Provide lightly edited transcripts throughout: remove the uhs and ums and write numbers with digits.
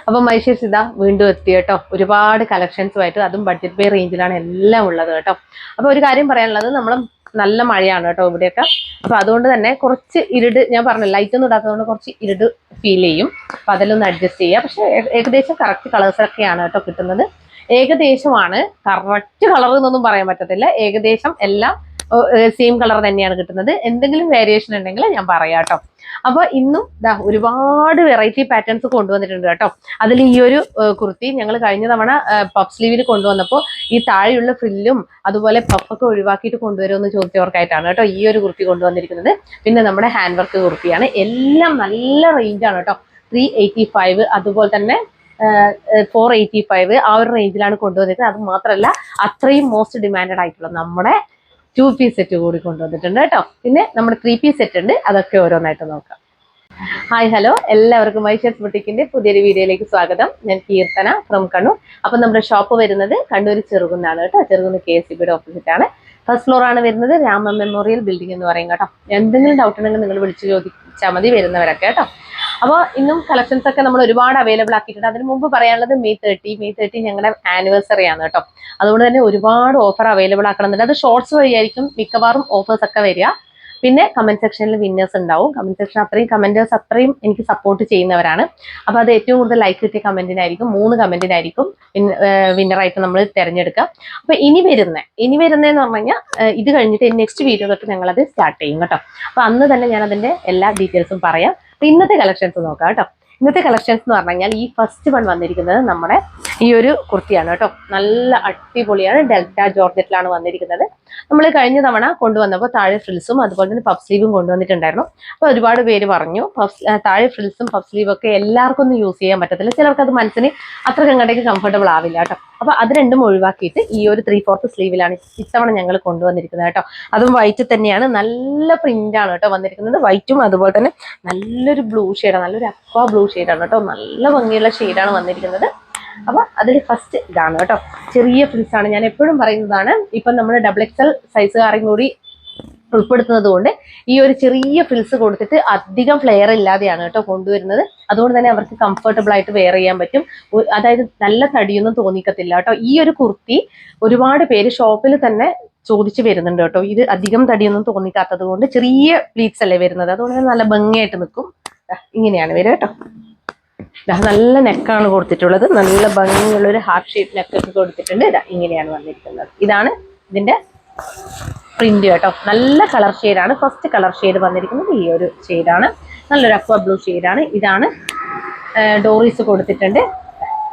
അപ്പം മൈഷേഴ്സ് ഇതാ വീണ്ടും എത്തി കേട്ടോ. ഒരുപാട് കളക്ഷൻസുമായിട്ട്, അതും ബഡ്ജറ്റ് ബൈ റേഞ്ചിലാണ് എല്ലാം ഉള്ളത് കേട്ടോ. അപ്പൊ ഒരു കാര്യം പറയാനുള്ളത്, നമ്മൾ നല്ല മഴയാണ് കേട്ടോ ഇവിടെയൊക്കെ. അപ്പൊ അതുകൊണ്ട് തന്നെ കുറച്ച് ഇരുട്, ഞാൻ പറഞ്ഞു ലൈറ്റ് ഒന്നും ഇടാത്തതുകൊണ്ട് കുറച്ച് ഇരുട് ഫീൽ ചെയ്യും. അപ്പൊ അതെല്ലാം ഒന്ന് അഡ്ജസ്റ്റ് ചെയ്യുക. പക്ഷെ ഏകദേശം കറക്റ്റ് കളേഴ്സൊക്കെയാണ് കേട്ടോ കിട്ടുന്നത്. ഏകദേശമാണ്, കറക്റ്റ് കളർ എന്നൊന്നും പറയാൻ പറ്റത്തില്ല. ഏകദേശം എല്ലാം സെയിം കളർ തന്നെയാണ് കിട്ടുന്നത്. എന്തെങ്കിലും വേരിയേഷൻ ഉണ്ടെങ്കിൽ ഞാൻ പറയാം കേട്ടോ. അപ്പൊ ഇന്നും ഒരുപാട് വെറൈറ്റി പാറ്റേൺസ് കൊണ്ടുവന്നിട്ടുണ്ട് കേട്ടോ. അതിൽ ഈ ഒരു കുർത്തി ഞങ്ങൾ കഴിഞ്ഞ തവണ പഫ് സ്ലീവിൽ കൊണ്ടുവന്നപ്പോൾ ഈ താഴെയുള്ള ഫ്രില്ലും അതുപോലെ പഫൊക്കെ ഒഴിവാക്കിയിട്ട് കൊണ്ടുവരുമെന്ന് ചോദിച്ചവർക്കായിട്ടാണ് കേട്ടോ ഈ ഒരു കുർത്തി കൊണ്ടുവന്നിരിക്കുന്നത്. പിന്നെ നമ്മുടെ ഹാൻഡ് വർക്ക് കുർത്തിയാണ്. എല്ലാം നല്ല റേഞ്ചാണ് കേട്ടോ. 385, അതുപോലെ തന്നെ 485, ആ ഒരു റേഞ്ചിലാണ് കൊണ്ടുവന്നിരിക്കുന്നത്. അത് മാത്രമല്ല അത്രയും മോസ്റ്റ് ഡിമാൻഡഡ് ആയിട്ടുള്ള നമ്മുടെ 2 പീസ് സെറ്റ് കൂടി കൊണ്ടുവന്നിട്ടുണ്ട് കേട്ടോ. പിന്നെ നമ്മുടെ 3 പീസ് സെറ്റ് ഉണ്ട്, അതൊക്കെ ഓരോന്നായിട്ട് നോക്കാം. ഹായ് ഹലോ, എല്ലാവർക്കും മൈഷേഴ്സ് ബുട്ടിക്കിന്റെ പുതിയൊരു വീഡിയോയിലേക്ക് സ്വാഗതം. ഞാൻ കീർത്തന ഫ്രം കണ്ണൂർ. അപ്പൊ നമ്മുടെ ഷോപ്പ് വരുന്നത് കണ്ണൂർ ചെറുകുന്നാണ് കേട്ടോ. ചെറുകുന്ന് KSEBയുടെ ഓപ്പോസിറ്റ് ആണ്. ഫസ്റ്റ് ഫ്ലോർ ആണ് വരുന്നത്. രാമ മെമ്മോറിയൽ ബിൽഡിംഗ് എന്ന് പറയും കേട്ടോ. എന്തെങ്കിലും ഡൗട്ട് ഉണ്ടെങ്കിൽ നിങ്ങൾ വിളിച്ച് ചോദിച്ചാൽ മതി, വരുന്നവരൊക്കെ കേട്ടോ. അപ്പോൾ ഇന്നും കളക്ഷൻസ് ഒക്കെ നമ്മൾ ഒരുപാട് അവൈലബിൾ ആക്കിയിട്ടുണ്ട്. അതിന് മുമ്പ് പറയാനുള്ളത് മെയ് 30 ഞങ്ങളുടെ ആനിവേഴ്സറി ആണ് കേട്ടോ. അതുകൊണ്ട് തന്നെ ഒരുപാട് ഓഫർ അവൈലബിൾ ആക്കണമെന്നുണ്ട്. അത് ഷോർട്സ് വഴിയായിരിക്കും മിക്കവാറും ഓഫേഴ്സ് ഒക്കെ വരിക. പിന്നെ കമന്റ് സെക്ഷനിൽ വിന്നേഴ്സ് ഉണ്ടാവും. കമന്റ് സെക്ഷൻ അത്രയും കമന്റേഴ്സ് അത്രയും എനിക്ക് സപ്പോർട്ട് ചെയ്യുന്നവരാണ്. അപ്പൊ അത് ഏറ്റവും കൂടുതൽ ലൈക്ക് കിട്ടിയ കമന്റിനായിരിക്കും, 3 കമന്റിനായിരിക്കും വിന്നറായിട്ട് നമ്മൾ തിരഞ്ഞെടുക്കുക. അപ്പൊ ഇനി വരുന്നതെന്ന് പറഞ്ഞു കഴിഞ്ഞാൽ ഇത് കഴിഞ്ഞിട്ട് നെക്സ്റ്റ് വീഡിയോ തൊട്ട് ഞങ്ങളത് സ്റ്റാർട്ട് ചെയ്യും കേട്ടോ. അപ്പൊ അന്ന് തന്നെ ഞാൻ അതിന്റെ എല്ലാ ഡീറ്റെയിൽസും പറയാം. ഇന്നത്തെ കളക്ഷൻസ് നോക്കാം കേട്ടോ. ഇന്നത്തെ കളക്ഷൻസ് എന്ന് പറഞ്ഞു കഴിഞ്ഞാൽ ഈ ഫസ്റ്റ് വൺ വന്നിരിക്കുന്നത് നമ്മുടെ ഈ ഒരു കുർത്തിയാണ് കേട്ടോ. നല്ല അടിപൊളിയാണ്. ഡെൽറ്റ ജോർജറ്റിലാണ് വന്നിരിക്കുന്നത്. നമ്മൾ കഴിഞ്ഞ തവണ കൊണ്ടുവന്നപ്പോൾ താഴെ ഫ്രിൽസും അതുപോലെ തന്നെ പഫ് സ്ലീവും കൊണ്ടുവന്നിട്ടുണ്ടായിരുന്നു. അപ്പോൾ ഒരുപാട് പേര് പറഞ്ഞു താഴെ ഫ്രിൽസും പഫ് സ്ലീവും ഒക്കെ എല്ലാവർക്കും ഒന്നും യൂസ് ചെയ്യാൻ പറ്റത്തില്ല, ചിലർക്ക് അത് മനസ്സിന് അത്ര കണ്ടേക്ക് കംഫർട്ടബിൾ ആവില്ല കേട്ടോ. അപ്പൊ അത് രണ്ടും ഒഴിവാക്കിയിട്ട് ഈ ഒരു 3/4 സ്ലീവിലാണ് ഇത്തവണ ഞങ്ങൾ കൊണ്ടുവന്നിരിക്കുന്നത് കേട്ടോ. അതും വൈറ്റ് തന്നെയാണ്. നല്ല പ്രിന്റ് ആണ് കേട്ടോ വന്നിരിക്കുന്നത്. വൈറ്റും അതുപോലെ തന്നെ നല്ലൊരു ബ്ലൂ ഷെയ്ഡാണ്, നല്ലൊരു അക്വാ ബ്ലൂ ഷെയ്ഡാണ് കേട്ടോ. നല്ല ഭംഗിയുള്ള ഷെയ്ഡാണ് വന്നിരിക്കുന്നത്. അപ്പൊ അതിൽ ഫസ്റ്റ് ഇതാണ് കേട്ടോ. ചെറിയ ഫ്രിൽസ് ആണ്, ഞാൻ എപ്പോഴും പറയുന്നതാണ്. ഇപ്പൊ നമ്മൾ XXL സൈസുകാരും കൂടി ഉൾപ്പെടുത്തുന്നത് കൊണ്ട് ഈ ഒരു ചെറിയ ഫ്രിൽസ് കൊടുത്തിട്ട് അധികം ഫ്ലെയർ ഇല്ലാതെയാണ് കേട്ടോ കൊണ്ടുവരുന്നത്. അതുകൊണ്ട് തന്നെ അവർക്ക് കംഫർട്ടബിൾ ആയിട്ട് വെയർ ചെയ്യാൻ പറ്റും. അതായത് നല്ല തടിയൊന്നും തോന്നിക്കത്തില്ല കേട്ടോ. ഈ ഒരു കുർത്തി ഒരുപാട് പേര് ഷോപ്പിൽ തന്നെ ചോദിച്ചു വരുന്നുണ്ട് കേട്ടോ. ഇത് അധികം തടിയൊന്നും തോന്നിക്കാത്തത് കൊണ്ട് ചെറിയ പ്ലീറ്റ്സ് അല്ലേ വരുന്നത്, അതുകൊണ്ട് തന്നെ നല്ല ഭംഗിയായിട്ട് നിൽക്കും. ഇങ്ങനെയാണ് വരിക കേട്ടോ. നല്ല നെക്കാണ് കൊടുത്തിട്ടുള്ളത്. നല്ല ഭംഗിയുള്ള ഒരു ഹാർട്ട് ഷേപ്പ് നെക്കൊക്കെ കൊടുത്തിട്ടുണ്ട്. ഇങ്ങനെയാണ് വന്നിരിക്കുന്നത്. ഇതാണ് ഇതിന്റെ പ്രിന്റ് കേട്ടോ. നല്ല കളർ ഷെയ്ഡാണ്. ഫസ്റ്റ് കളർ ഷെയ്ഡ് വന്നിരിക്കുന്നത് ഈ ഒരു ഷെയ്ഡാണ്. നല്ലൊരു അക്വ ബ്ലൂ ഷെയ്ഡാണ്. ഇതാണ് ഡോറീസ് കൊടുത്തിട്ടുണ്ട്.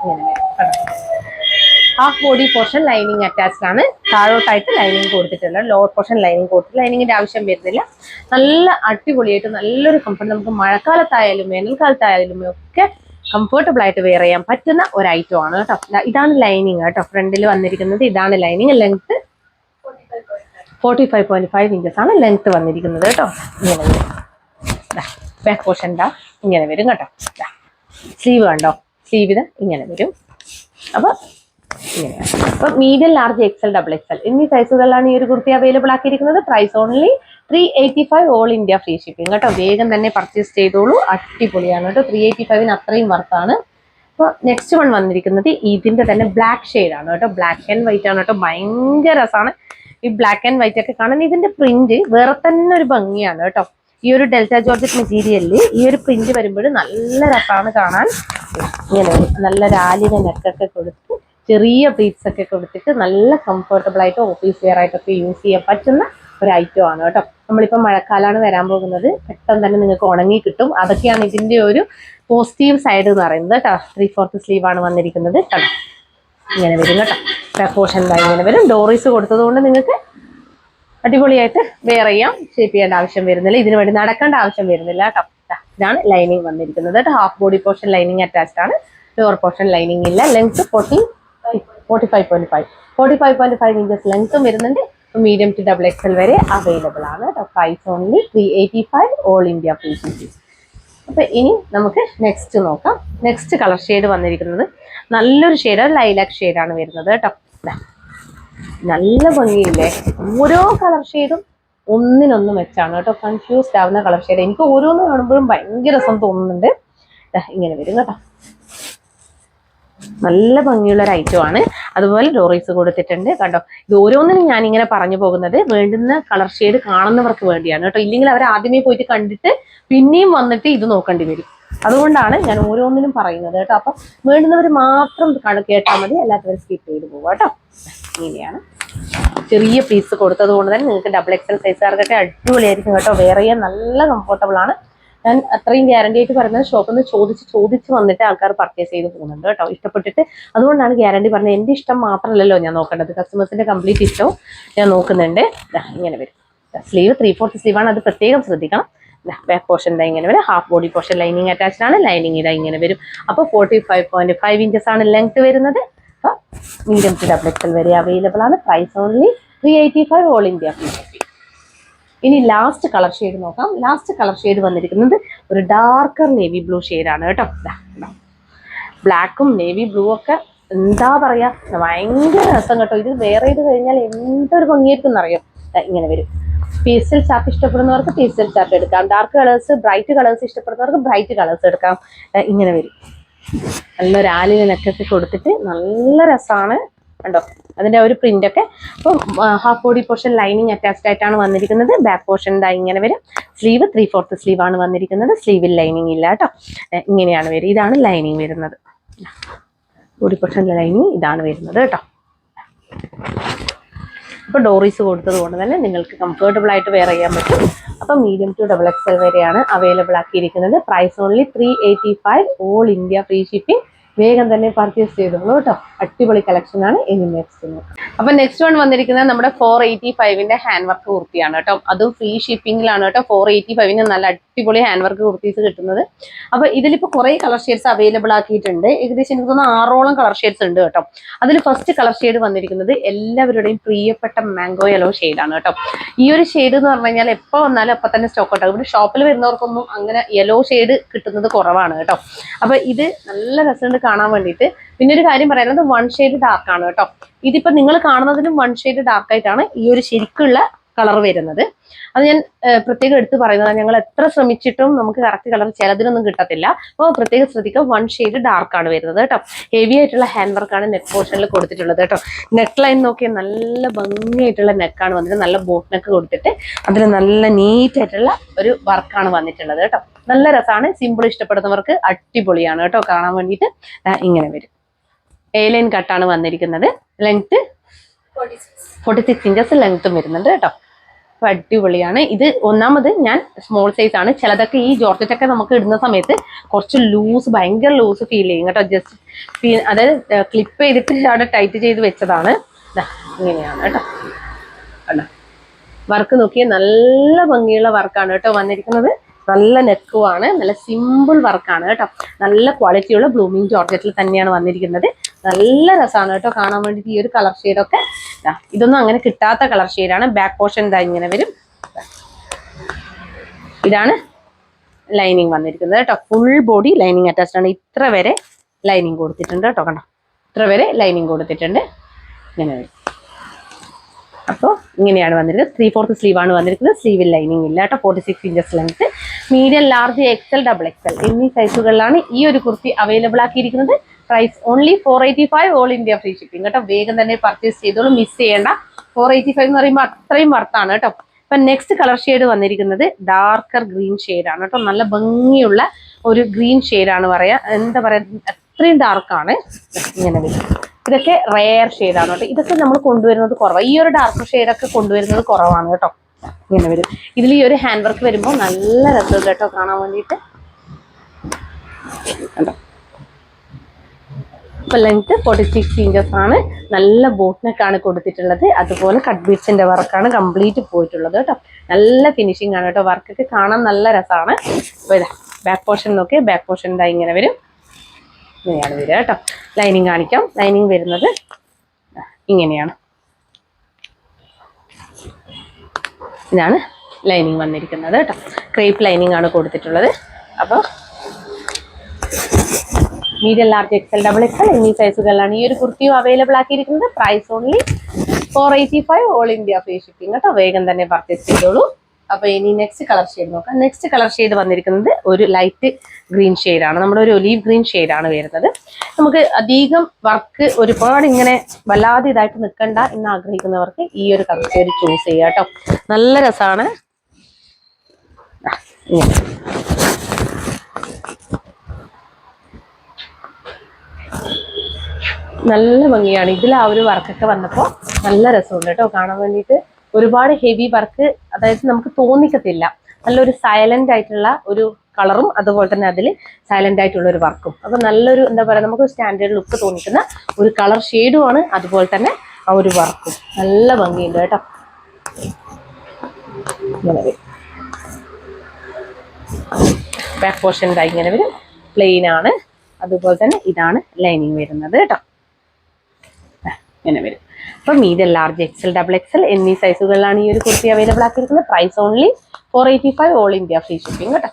ഇങ്ങനെ half body portion lining attached ആണ്. താഴോട്ടായിട്ട് ലൈനിങ് കൊടുത്തിട്ടില്ല. ലോവർ പോർഷൻ ലൈനിങ് കൊടുത്തിട്ട് ലൈനിങ്ങിന്റെ ആവശ്യം വരുന്നില്ല. നല്ല അടിപൊളിയായിട്ട് നല്ലൊരു കംഫർട്ട്, നമുക്ക് മഴക്കാലത്തായാലും വേനൽക്കാലത്തായാലും ഒക്കെ കംഫർട്ടബിൾ ആയിട്ട് വെയർ ചെയ്യാൻ പറ്റുന്ന ഒരു ഐറ്റം ആണ് കേട്ടോ. ഇതാണ് ലൈനിങ് കേട്ടോ. ഫ്രണ്ടിൽ വന്നിരിക്കുന്നത് ഇതാണ് ലൈനിങ്. ലെങ്ത് 45.5 ഇഞ്ചസ് ആണ് ലെങ്ത് വന്നിരിക്കുന്നത് കേട്ടോ. ഇങ്ങനെ വരും. ബാക്ക് പോർഷൻ ഇങ്ങനെ വരും കേട്ടോ. സ്ലീവ് കണ്ടോ, സ്ലീവ് ഇത് ഇങ്ങനെ വരും. അപ്പൊ ഇങ്ങനെയാണ്. അപ്പൊ മീഡിയം, ലാർജ്, XL, XXL എന്നീ സൈസുകളിലാണ് ഈ ഒരു കുർത്തി അവൈലബിൾ ആക്കിയിരിക്കുന്നത്. Price only 385, all India free shipping കേട്ടോ. വേഗം തന്നെ പർച്ചേസ് ചെയ്തോളൂ. അടിപൊളിയാണ് കേട്ടോ. 385 അത്രയും വർത്താണ്. അപ്പോൾ നെക്സ്റ്റ് വൺ വന്നിരിക്കുന്നത് ഇതിന്റെ തന്നെ ബ്ലാക്ക് ഷെയ്ഡാണ് കേട്ടോ. ബ്ലാക്ക് ആൻഡ് വൈറ്റ് ആണ് കേട്ടോ. ഭയങ്കര രസമാണ് ഈ ബ്ലാക്ക് ആൻഡ് വൈറ്റ് ഒക്കെ കാണാൻ. ഇതിന്റെ പ്രിന്റ് വേറെ തന്നെ ഒരു ഭംഗിയാണ് കേട്ടോ. ഈ ഒരു ഡെൽറ്റ ജോർജറ്റ് മെറ്റീരിയലിൽ ഈ ഒരു പ്രിന്റ് വരുമ്പോൾ നല്ല രസമാണ് കാണാൻ. ഇങ്ങനെ നല്ല രാലിക നെക്കൊക്കെ കൊടുത്ത് ചെറിയ പ്ലീറ്റ്സ് ഒക്കെ കൊടുത്തിട്ട് നല്ല കംഫർട്ടബിൾ ആയിട്ട് ഓഫീസ് വെയർ ആയിട്ടൊക്കെ യൂസ് ചെയ്യാൻ പറ്റുന്ന ഒരു ഐറ്റം ആണ് കേട്ടോ. നമ്മളിപ്പോൾ മഴക്കാലമാണ് വരാൻ പോകുന്നത്. പെട്ടെന്ന് തന്നെ നിങ്ങൾക്ക് ഉണങ്ങി കിട്ടും. അതൊക്കെയാണ് ഇതിന്റെ ഒരു പോസിറ്റീവ് സൈഡ് എന്ന് പറയുന്നത് കേട്ടോ. 3/4 സ്ലീവ് ആണ് വന്നിരിക്കുന്നത് കേട്ടോ. ഇങ്ങനെ വരും കേട്ടോ. ബാക്ക് പോർഷൻ ഇങ്ങനെ വരും. ഡോറീസ് കൊടുത്തത് കൊണ്ട് നിങ്ങൾക്ക് അടിപൊളിയായിട്ട് വെയർ ചെയ്യാം. ഷേപ്പ് ചെയ്യേണ്ട ആവശ്യം വരുന്നില്ല. ഇതിനു വേണ്ടി നടക്കേണ്ട ആവശ്യം വരുന്നില്ല കേട്ടോ. ഇതാണ് ലൈനിങ് വന്നിരിക്കുന്നത് കേട്ടോ. Half body portion lining attached ആണ്. ലോവർ പോർഷൻ ലൈനിങ് ഇല്ല. ലെങ്ത് 45.5 ഇഞ്ചസ് ലെങ്ത്തും വരുന്നുണ്ട്. മീഡിയം ടു XXL വരെ അവൈലബിൾ ആണ് കേട്ടോ. Price only 385, all India free shipping. അപ്പൊ ഇനി നമുക്ക് നെക്സ്റ്റ് നോക്കാം. നെക്സ്റ്റ് കളർ ഷെയ്ഡ് വന്നിരിക്കുന്നത് നല്ലൊരു ഷെയ്ഡ്, ലൈലാക്ക് ഷെയ്ഡാണ് വരുന്നത് കേട്ടോ. നല്ല ഭംഗിയില്ലേ. ഓരോ കളർ ഷെയ്ഡും ഒന്നിനൊന്നും വെച്ചാണ് കേട്ടോ. കൺഫ്യൂസ്ഡ് ആവുന്ന കളർ ഷെയ്ഡ്. എനിക്ക് ഓരോന്ന് കാണുമ്പോഴും ഭയങ്കര രസം തോന്നുന്നുണ്ട്. ഇങ്ങനെ വരും കേട്ടോ. നല്ല ഭംഗിയുള്ള ഒരു ഐറ്റമാണ്. അതുപോലെ ഡോറീസ് കൊടുത്തിട്ടുണ്ട് കണ്ടോ. ഇത് ഓരോന്നിനും ഞാനിങ്ങനെ പറഞ്ഞു പോകുന്നത് വേണ്ടുന്ന കളർ ഷെയ്ഡ് കാണുന്നവർക്ക് വേണ്ടിയാണ് കേട്ടോ. ഇല്ലെങ്കിൽ അവർ ആദ്യമേ പോയിട്ട് കണ്ടിട്ട് പിന്നെയും വന്നിട്ട് ഇത് നോക്കേണ്ടി വരും. അതുകൊണ്ടാണ് ഞാൻ ഓരോന്നിനും പറയുന്നത് കേട്ടോ. അപ്പം വേണ്ടുന്നവർ മാത്രം കേട്ടാൽ മതി, അല്ലാത്തവർ സ്കിപ്പ് ചെയ്ത് പോവാം കേട്ടോ. ഇങ്ങനെയാണ് ചെറിയ പീസ് കൊടുത്തത് കൊണ്ട് തന്നെ നിങ്ങൾക്ക് ഡബിൾ എക്സൽ സൈസുകാർക്കൊക്കെ അടിപൊളിയായിരിക്കും കേട്ടോ. വേറെ നല്ല കംഫർട്ടബിൾ ആണ്. ഞാൻ അത്രയും ഗ്യാരണ്ടി ആയിട്ട് പറയുന്നത് ഷോപ്പിൽ നിന്ന് ചോദിച്ച് വന്നിട്ട് ആൾക്കാർ പർച്ചേസ് ചെയ്ത് പോകുന്നുണ്ട് കേട്ടോ, ഇഷ്ടപ്പെട്ടിട്ട്. അതുകൊണ്ടാണ് ഗ്യാരണ്ടി പറഞ്ഞത്. എൻ്റെ ഇഷ്ടം മാത്രമല്ലല്ലോ ഞാൻ നോക്കേണ്ടത്, കസ്റ്റമേഴ്സിന്റെ കംപ്ലീറ്റ് ഇഷ്ടവും ഞാൻ നോക്കുന്നുണ്ട്. ഇങ്ങനെ വരും. സ്ലീവ് 3/4 സ്ലീവാണ്, അത് പ്രത്യേകം ശ്രദ്ധിക്കണം. ബാക്ക് പോർഷൻ ഇതാ ഇങ്ങനെ വരും. Half body portion lining attached ആണ്. ലൈനിങ് ഇതാ ഇങ്ങനെ വരും. അപ്പോൾ 45.5 ഇഞ്ചസ് ആണ് ലെങ്ത് വരുന്നത്. അപ്പോൾ മീഡിയം ടു ഡബിൾ എക്സൽ വരെ അവൈലബിൾ ആണ്. Price only 385 all India free shipping. ഇനി ലാസ്റ്റ് കളർ ഷെയ്ഡ് നോക്കാം. ലാസ്റ്റ് കളർ ഷെയ്ഡ് വന്നിരിക്കുന്നത് ഒരു ഡാർക്കർ നേവി ബ്ലൂ ഷെയ്ഡാണ് കേട്ടോ. ബ്ലാക്കും നേവി ബ്ലൂ ഒക്കെ എന്താ പറയാ, ഭയങ്കര രസം കേട്ടോ. ഇത് വേറെ ചെയ്ത് കഴിഞ്ഞാൽ എന്തൊരു ഭംഗിയായിരിക്കും എന്നറിയാം. ഇങ്ങനെ വരും. പേസ്റ്റൽ ചാപ്പ് ഇഷ്ടപ്പെടുന്നവർക്ക് പേസ്റ്റൽ ചാപ്പ് എടുക്കാം. ഡാർക്ക് കളേഴ്സ്, ബ്രൈറ്റ് കളേഴ്സ് ഇഷ്ടപ്പെടുന്നവർക്ക് ബ്രൈറ്റ് കളേഴ്സ് എടുക്കാം. ഇങ്ങനെ വരും. നല്ലൊരു ആലിന് നെക്കൊക്കെ കൊടുത്തിട്ട് നല്ല രസമാണ് കണ്ടോ അതിന്റെ ഒരു പ്രിന്റ് ഒക്കെ. അപ്പം half body portion lining attached ആയിട്ടാണ് വന്നിരിക്കുന്നത്. ബാക്ക് പോർഷൻ ഇതാ ഇങ്ങനെ വരും. സ്ലീവ് 3/4 സ്ലീവ് ആണ് വന്നിരിക്കുന്നത്. സ്ലീവിൽ ലൈനിങ് ഇല്ല കേട്ടോ. ഇങ്ങനെയാണ് വരും. ഇതാണ് ലൈനിങ് വരുന്നത്. ബോഡി പോർഷനിലെ ലൈനിങ് ഇതാണ് വരുന്നത് കേട്ടോ. അപ്പോൾ ഡോറീസ് കൊടുത്തത് കൊണ്ട് തന്നെ നിങ്ങൾക്ക് കംഫർട്ടബിൾ ആയിട്ട് വെയർ ചെയ്യാൻ പറ്റും. അപ്പം മീഡിയം ടു ഡബിൾ എക്സൽ വരെയാണ് അവൈലബിൾ ആക്കിയിരിക്കുന്നത്. Price only 385 all India free shipping. വേഗം തന്നെ പർച്ചേസ് ചെയ്തോളൂ കേട്ടോ. അടിപൊളി കളക്ഷൻ ആണ്. ഇനി നെക്സ്റ്റ് അപ്പൊ നെക്സ്റ്റ് വൺ വന്നിരിക്കുന്നത് നമ്മുടെ 485ന്റെ ഹാൻഡ് വർക്ക് കുർത്തിയാണ് കേട്ടോ. അതും ഫ്രീ ഷിപ്പിംഗിലാണ് കേട്ടോ. 485ന് നല്ല അടിപൊളി ഹാൻഡ് വർക്ക് കുർത്തീസ് കിട്ടുന്നത്. അപ്പൊ ഇതിലിപ്പോ കുറെ കളർ ഷെയ്ഡ്സ് അവൈലബിൾ ആക്കിയിട്ടുണ്ട്. ഏകദേശം എനിക്ക് തോന്നുന്നു 6ഓളം കളർ ഷെയ്ഡ്സ് ഉണ്ട് കേട്ടോ. അതിൽ ഫസ്റ്റ് കളർ ഷെയ്ഡ് വന്നിരിക്കുന്നത് എല്ലാവരുടെയും പ്രിയപ്പെട്ട മാംഗോ യെല്ലോ ഷെയ്ഡാണ് കേട്ടോ. ഈ ഒരു ഷെയ്ഡ് എന്ന് പറഞ്ഞു കഴിഞ്ഞാൽ എപ്പോൾ വന്നാലും അപ്പൊ തന്നെ സ്റ്റോക്ക് ഔട്ട് ആകും. ഇവിടെ ഷോപ്പിൽ വരുന്നവർക്കൊന്നും അങ്ങനെ യെല്ലോ ഷെയ്ഡ് കിട്ടുന്നത് കുറവാണ് കേട്ടോ. അപ്പൊ ഇത് നല്ല രസമുണ്ട് കാണാൻ വേണ്ടിയിട്ട്. പിന്നെ ഒരു കാര്യം പറയുന്നത് 1 ഷെയ്ഡ് ഡാർക്ക് ആണ് കേട്ടോ. ഇതിപ്പോ നിങ്ങൾ കാണുന്നതിനും 1 ഷെയ്ഡ് ഡാർക്ക് ആയിട്ടാണ് ഈ ഒരു ശരിക്കുള്ള കളർ വരുന്നത്. അത് ഞാൻ പ്രത്യേകം എടുത്ത് പറയുന്നത്. ഞങ്ങൾ എത്ര ശ്രമിച്ചിട്ടും നമുക്ക് കറക്റ്റ് കളർ ചിലതിനൊന്നും കിട്ടത്തില്ല. അപ്പോൾ പ്രത്യേകം ശ്രദ്ധിക്കുക. 1 ഷെയ്ഡ് ഡാർക്ക് ആണ് വരുന്നത് കേട്ടോ. ഹെവി ആയിട്ടുള്ള ഹാൻഡ് വർക്കാണ് നെക്ക് പോർഷനിൽ കൊടുത്തിട്ടുള്ളത് കേട്ടോ. നെക്ക് ലൈൻ നോക്കിയാൽ നല്ല ഭംഗിയായിട്ടുള്ള നെക്കാണ് വന്നിട്ട് നല്ല ബോട്ട് നെക്ക് കൊടുത്തിട്ട് അതിൽ നല്ല നീറ്റ് ആയിട്ടുള്ള ഒരു വർക്കാണ് വന്നിട്ടുള്ളത് കേട്ടോ. നല്ല രസമാണ്. സിമ്പിൾ ഇഷ്ടപ്പെടുന്നവർക്ക് അടിപൊളിയാണ് കേട്ടോ കാണാൻ വേണ്ടിയിട്ട്. ഇങ്ങനെ വരും. എ ലൈൻ കട്ടാണ് വന്നിരിക്കുന്നത്. ലെങ്ത് 46 ഇഞ്ചസ് ലെങ്ത്തും വരുന്നുണ്ട് കേട്ടോ. അപ്പൊ അടിപൊളിയാണ്. ഇത് ഒന്നാമത് ഞാൻ സ്മോൾ സൈസ് ആണ്. ചിലതൊക്കെ ഈ ജോർജറ്റൊക്കെ നമുക്ക് ഇടുന്ന സമയത്ത് കുറച്ച് ലൂസ്, ഭയങ്കര ലൂസ് ഫീൽ ചെയ്യും കേട്ടോ. ജസ്റ്റ് അതായത് ക്ലിപ്പ് ചെയ്തിട്ട് അവിടെ ടൈറ്റ് ചെയ്ത് വെച്ചതാണ്. ഇങ്ങനെയാണ് കേട്ടോ. വർക്ക് നോക്കിയാൽ നല്ല ഭംഗിയുള്ള വർക്കാണ് കേട്ടോ വന്നിരിക്കുന്നത്. നല്ല നെക്കുമാണ്. നല്ല സിമ്പിൾ വർക്കാണ് കേട്ടോ. നല്ല ക്വാളിറ്റിയുള്ള ബ്ലൂമിങ് ജോർജറ്റിൽ തന്നെയാണ് വന്നിരിക്കുന്നത്. നല്ല രസമാണ് കേട്ടോ കാണാൻ വേണ്ടിയിട്ട്. ഈ ഒരു കളർ ഷെയ്ഡൊക്കെ ഇതൊന്നും അങ്ങനെ കിട്ടാത്ത കളർ ഷെയ്ഡാണ്. ബാക്ക് പോർഷൻ ഇതാ ഇങ്ങനെ വരും. ഇതാണ് ലൈനിങ് വന്നിരിക്കുന്നത് കേട്ടോ. ഫുൾ ബോഡി ലൈനിങ് അറ്റാച്ച്ഡ് ആണ്. ഇത്ര വരെ ലൈനിങ് കൊടുത്തിട്ടുണ്ട് കേട്ടോ. കണ്ടോ ഇത്ര വരെ ലൈനിങ് കൊടുത്തിട്ടുണ്ട്. ഇങ്ങനെ വരും. അപ്പോൾ ഇങ്ങനെയാണ് വന്നിരിക്കുന്നത്. 3/4 സ്ലീവ് ആണ് വന്നിരിക്കുന്നത്. സ്ലീവിൽ ലൈനിങ് ഇല്ല കേട്ടോ. 46 inches length. Medium, large, XL, double XL എന്നീ സൈസുകളിലാണ് ഈ ഒരു കുർത്തി അവൈലബിൾ ആക്കിയിരിക്കുന്നത്. Price only 485 all India free shipping കേട്ടോ. വേഗം തന്നെ പർച്ചേസ് ചെയ്തോളൂ, മിസ് ചെയ്യേണ്ട. 485 എന്ന് പറയുമ്പോൾ അത്രയും വർത്താണ് കേട്ടോ. ഇപ്പൊ നെക്സ്റ്റ് കളർ ഷെയ്ഡ് വന്നിരിക്കുന്നത് ഡാർക്കർ ഗ്രീൻ ഷെയ്ഡാണ് കേട്ടോ. നല്ല ഭംഗിയുള്ള ഒരു ഗ്രീൻ ഷെയ്ഡാണ് പറയാ. എന്താ പറയാ, അത്രയും ഡാർക്കാണ്. ഇങ്ങനെ വരും. ഇതൊക്കെ റെയർ ഷെയ്ഡാണ് കേട്ടോ. ഇതൊക്കെ നമ്മൾ കൊണ്ടുവരുന്നത് കുറവാണ്. ഈ ഒരു ഡാർക്ക് ഷെയ്ഡൊക്കെ കൊണ്ടുവരുന്നത് കുറവാണ് കേട്ടോ. ഇങ്ങനെ വരും. ഇതിൽ ഈ ഒരു ഹാൻഡ് വർക്ക് വരുമ്പോൾ നല്ല രസം കേട്ടോ കാണാൻ വേണ്ടിയിട്ട്. കണ്ടോ ഇപ്പൊ ലെങ്ത് 46 ഇഞ്ചസ് ആണ്. നല്ല ബോട്ട് നെക്കാണ് കൊടുത്തിട്ടുള്ളത്. അതുപോലെ കട്ട് ബീഡ്സിന്റെ വർക്കാണ് കംപ്ലീറ്റ് പോയിട്ടുള്ളത് കേട്ടോ. നല്ല ഫിനിഷിംഗ് ആണ് കേട്ടോ. വർക്കൊക്കെ കാണാൻ നല്ല രസമാണ്. അപ്പൊ ഇതാ ബാക്ക് പോർഷൻ നോക്കിയാൽ ബാക്ക് പോർഷൻ ഇതാ ഇങ്ങനെ വരും. ഇങ്ങനെയാണ് വരിക കേട്ടോ. ലൈനിങ് കാണിക്കാം. ലൈനിങ് വരുന്നത് ഇങ്ങനെയാണ്. ഇതാണ് ലൈനിങ് വന്നിരിക്കുന്നത് കേട്ടോ. ക്രേപ്പ് ലൈനിങ് ആണ് കൊടുത്തിട്ടുള്ളത്. അപ്പോൾ medium, large, XL, double XL എന്നീ സൈസുകളിലാണ് ഈ ഒരു കുർത്തിയും അവൈലബിൾ ആക്കിയിരിക്കുന്നത്. Price only 485 all India free shipping കേട്ടോ. വേഗം തന്നെ പർച്ചേസ് ചെയ്തോളൂ. അപ്പൊ ഇനി നെക്സ്റ്റ് കളർ ഷെയ്ഡ് നോക്കാം. നെക്സ്റ്റ് കളർ ഷെയ്ഡ് വന്നിരിക്കുന്നത് ഒരു ലൈറ്റ് ഗ്രീൻ ഷെയ്ഡാണ്, നമ്മുടെ ഒരു ഒലീവ് ഗ്രീൻ ഷെയ്ഡാണ് വരുന്നത്. നമുക്ക് അധികം വർക്ക് ഒരുപാട് ഇങ്ങനെ വല്ലാതെ ഇതായിട്ട് നിൽക്കണ്ട എന്ന് ആഗ്രഹിക്കുന്നവർക്ക് ഈ ഒരു കളർ ഷെയ്ഡ് ചൂസ് ചെയ്യാം കേട്ടോ. നല്ല രസമാണ്. നല്ല ഭംഗിയാണ്. ഇതിൽ ആ ഒരു വർക്കൊക്കെ വന്നപ്പോൾ നല്ല രസമുണ്ട് കേട്ടോ കാണാൻ വേണ്ടിയിട്ട്. ഒരുപാട് ഹെവി വർക്ക് അതായത് നമുക്ക് തോന്നിക്കത്തില്ല. നല്ലൊരു സൈലന്റ് ആയിട്ടുള്ള ഒരു കളറും അതുപോലെ തന്നെ അതിൽ സൈലന്റ് ആയിട്ടുള്ള ഒരു വർക്കും. അപ്പൊ നല്ലൊരു എന്താ പറയുക, നമുക്ക് സ്റ്റാൻഡേർഡ് ലുക്ക് തോന്നിക്കുന്ന ഒരു കളർ ഷെയ്ഡുമാണ്. അതുപോലെ തന്നെ ആ ഒരു വർക്കും നല്ല ഭംഗിയുണ്ട് കേട്ടോ. ഇങ്ങനെ വരും ബാക്ക് പോർഷൻ ഇങ്ങനെ വരും, പ്ലെയിൻ ആണ്. അതുപോലെ തന്നെ ഇതാണ് ലൈനിങ് വരുന്നത് കേട്ടോ. ഇങ്ങനെ വരും. അപ്പൊ medium, large, XL, double XL എന്നീ സൈസുകളിലാണ് ഈ ഒരു കുർത്തി അവൈലബിൾ ആക്കിയിരിക്കുന്നത്. Price only 485, all India free shipping കേട്ടോ.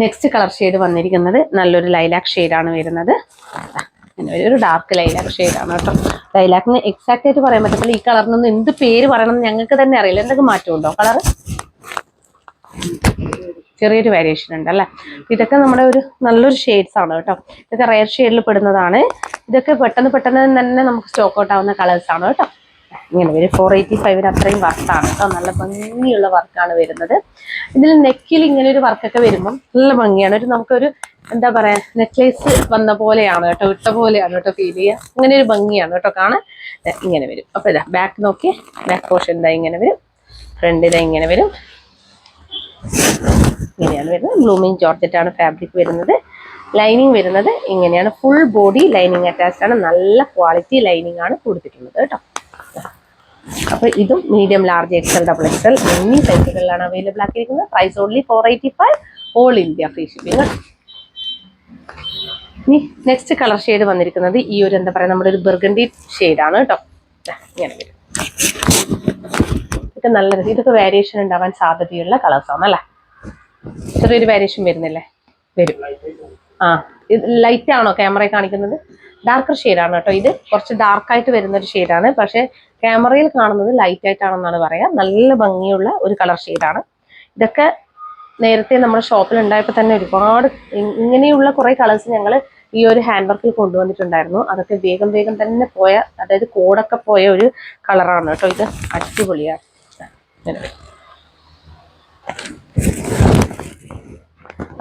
നെക്സ്റ്റ് കളർ ഷെയ്ഡ് വന്നിരിക്കുന്നത് നല്ലൊരു ലൈലാക്ക് ഷെയ്ഡാണ് വരുന്നത്. അങ്ങനെ ഒരു ഡാർക്ക് ലൈലാക്ക് ഷെയ്ഡാണ് കേട്ടോ. ലൈലാക്കിന് എക്സാക്റ്റ് ആയിട്ട് പറയാൻ പറ്റത്തില്ല. ഈ കളറിനൊന്നും എന്ത് പേര് പറയണമെന്ന് ഞങ്ങൾക്ക് തന്നെ അറിയില്ല. എന്തൊക്കെ മാറ്റമുണ്ടോ കളർ? ചെറിയൊരു വേരിയേഷൻ ഉണ്ട് അല്ലേ. ഇതൊക്കെ നമ്മുടെ ഒരു നല്ലൊരു ഷെയ്ഡ്സ് ആണ് കേട്ടോ. ഇതൊക്കെ റയർ ഷെയ്ഡിൽ പെടുന്നതാണ്. ഇതൊക്കെ പെട്ടെന്ന് തന്നെ നമുക്ക് സ്റ്റോക്ക് ഔട്ട് ആവുന്ന കളേഴ്സ് ആണ് കേട്ടോ. ഇങ്ങനെ വരും. 485 അത്രയും വർക്കാണ് കേട്ടോ. നല്ല ഭംഗിയുള്ള വർക്കാണ് വരുന്നത്. ഇതിൽ നെക്കിൽ ഇങ്ങനെ ഒരു വർക്കൊക്കെ വരുമ്പം നല്ല ഭംഗിയാണ്. ഒരു നമുക്കൊരു എന്താ പറയാ, നെക്ലേസ് വന്ന പോലെയാണ് കേട്ടോ, ഇട്ട പോലെയാണ് കേട്ടോ ഫീൽ ചെയ്യുക. അങ്ങനെ ഒരു ഭംഗിയാണ് കേട്ടോ കാണാൻ. ഇങ്ങനെ വരും. അപ്പൊ ഇതാ ബാക്ക് നോക്കി, ബാക്ക് പോർഷൻ ഇതാ ഇങ്ങനെ വരും, ഫ്രണ്ട് ഇതാ ഇങ്ങനെ വരും. ഇങ്ങനെയാണ് വരുന്നത്. ബ്ലൂമിങ് ജോർജറ്റ് ആണ് ഫാബ്രിക് വരുന്നത്. ലൈനിങ് വരുന്നത് ഇങ്ങനെയാണ്. ഫുൾ ബോഡി ലൈനിങ് അറ്റാച്ച്ഡ് ആണ്. നല്ല ക്വാളിറ്റി ലൈനിങ് ആണ് കൊടുത്തിട്ടുള്ളത് കേട്ടോ. അപ്പൊ ഇതും medium, large, XL, double XL എന്നീ സൈസുകളിലാണ് അവൈലബിൾ ആക്കിയിരിക്കുന്നത്. Price only 485, all India free shipping. ഇനി നെക്സ്റ്റ് കളർ ഷെയ്ഡ് വന്നിരിക്കുന്നത് ഈ ഒരു എന്താ പറയാ, നമ്മുടെ ഒരു ബർഗണ്ടി ഷെയ്ഡാണ് കേട്ടോ. ഇങ്ങനെ വരും. ഇതൊക്കെ നല്ല രസം. ഇതൊക്കെ വേരിയേഷൻ ഉണ്ടാവാൻ സാധ്യതയുള്ള കളേഴ്സാണ് അല്ലേ. ചെറിയൊരു വേരിയേഷൻ വരുന്നില്ലേ? വരും. ഇത് ലൈറ്റ് ആണോ ക്യാമറയിൽ കാണിക്കുന്നത്? ഡാർക്കർ ഷെയ്ഡാണ് കേട്ടോ. ഇത് കുറച്ച് ഡാർക്കായിട്ട് വരുന്നൊരു ഷെയ്ഡാണ്. പക്ഷെ ക്യാമറയിൽ കാണുന്നത് ലൈറ്റ് ആയിട്ടാണെന്നാണ് പറയാം. നല്ല ഭംഗിയുള്ള ഒരു കളർ ഷെയ്ഡാണ്. ഇതൊക്കെ നേരത്തെ നമ്മുടെ ഷോപ്പിൽ ഉണ്ടായപ്പോൾ തന്നെ ഒരുപാട് ഇങ്ങനെയുള്ള കുറേ കളേഴ്സ് ഞങ്ങൾ ഈ ഒരു ഹാൻഡ് വർക്കിൽ കൊണ്ടുവന്നിട്ടുണ്ടായിരുന്നു. അതൊക്കെ വേഗം തന്നെ പോയ, അതായത് കോഡൊക്കെ പോയ ഒരു കളറാണ് കേട്ടോ. ഇത് അടിപൊളിയാണ്.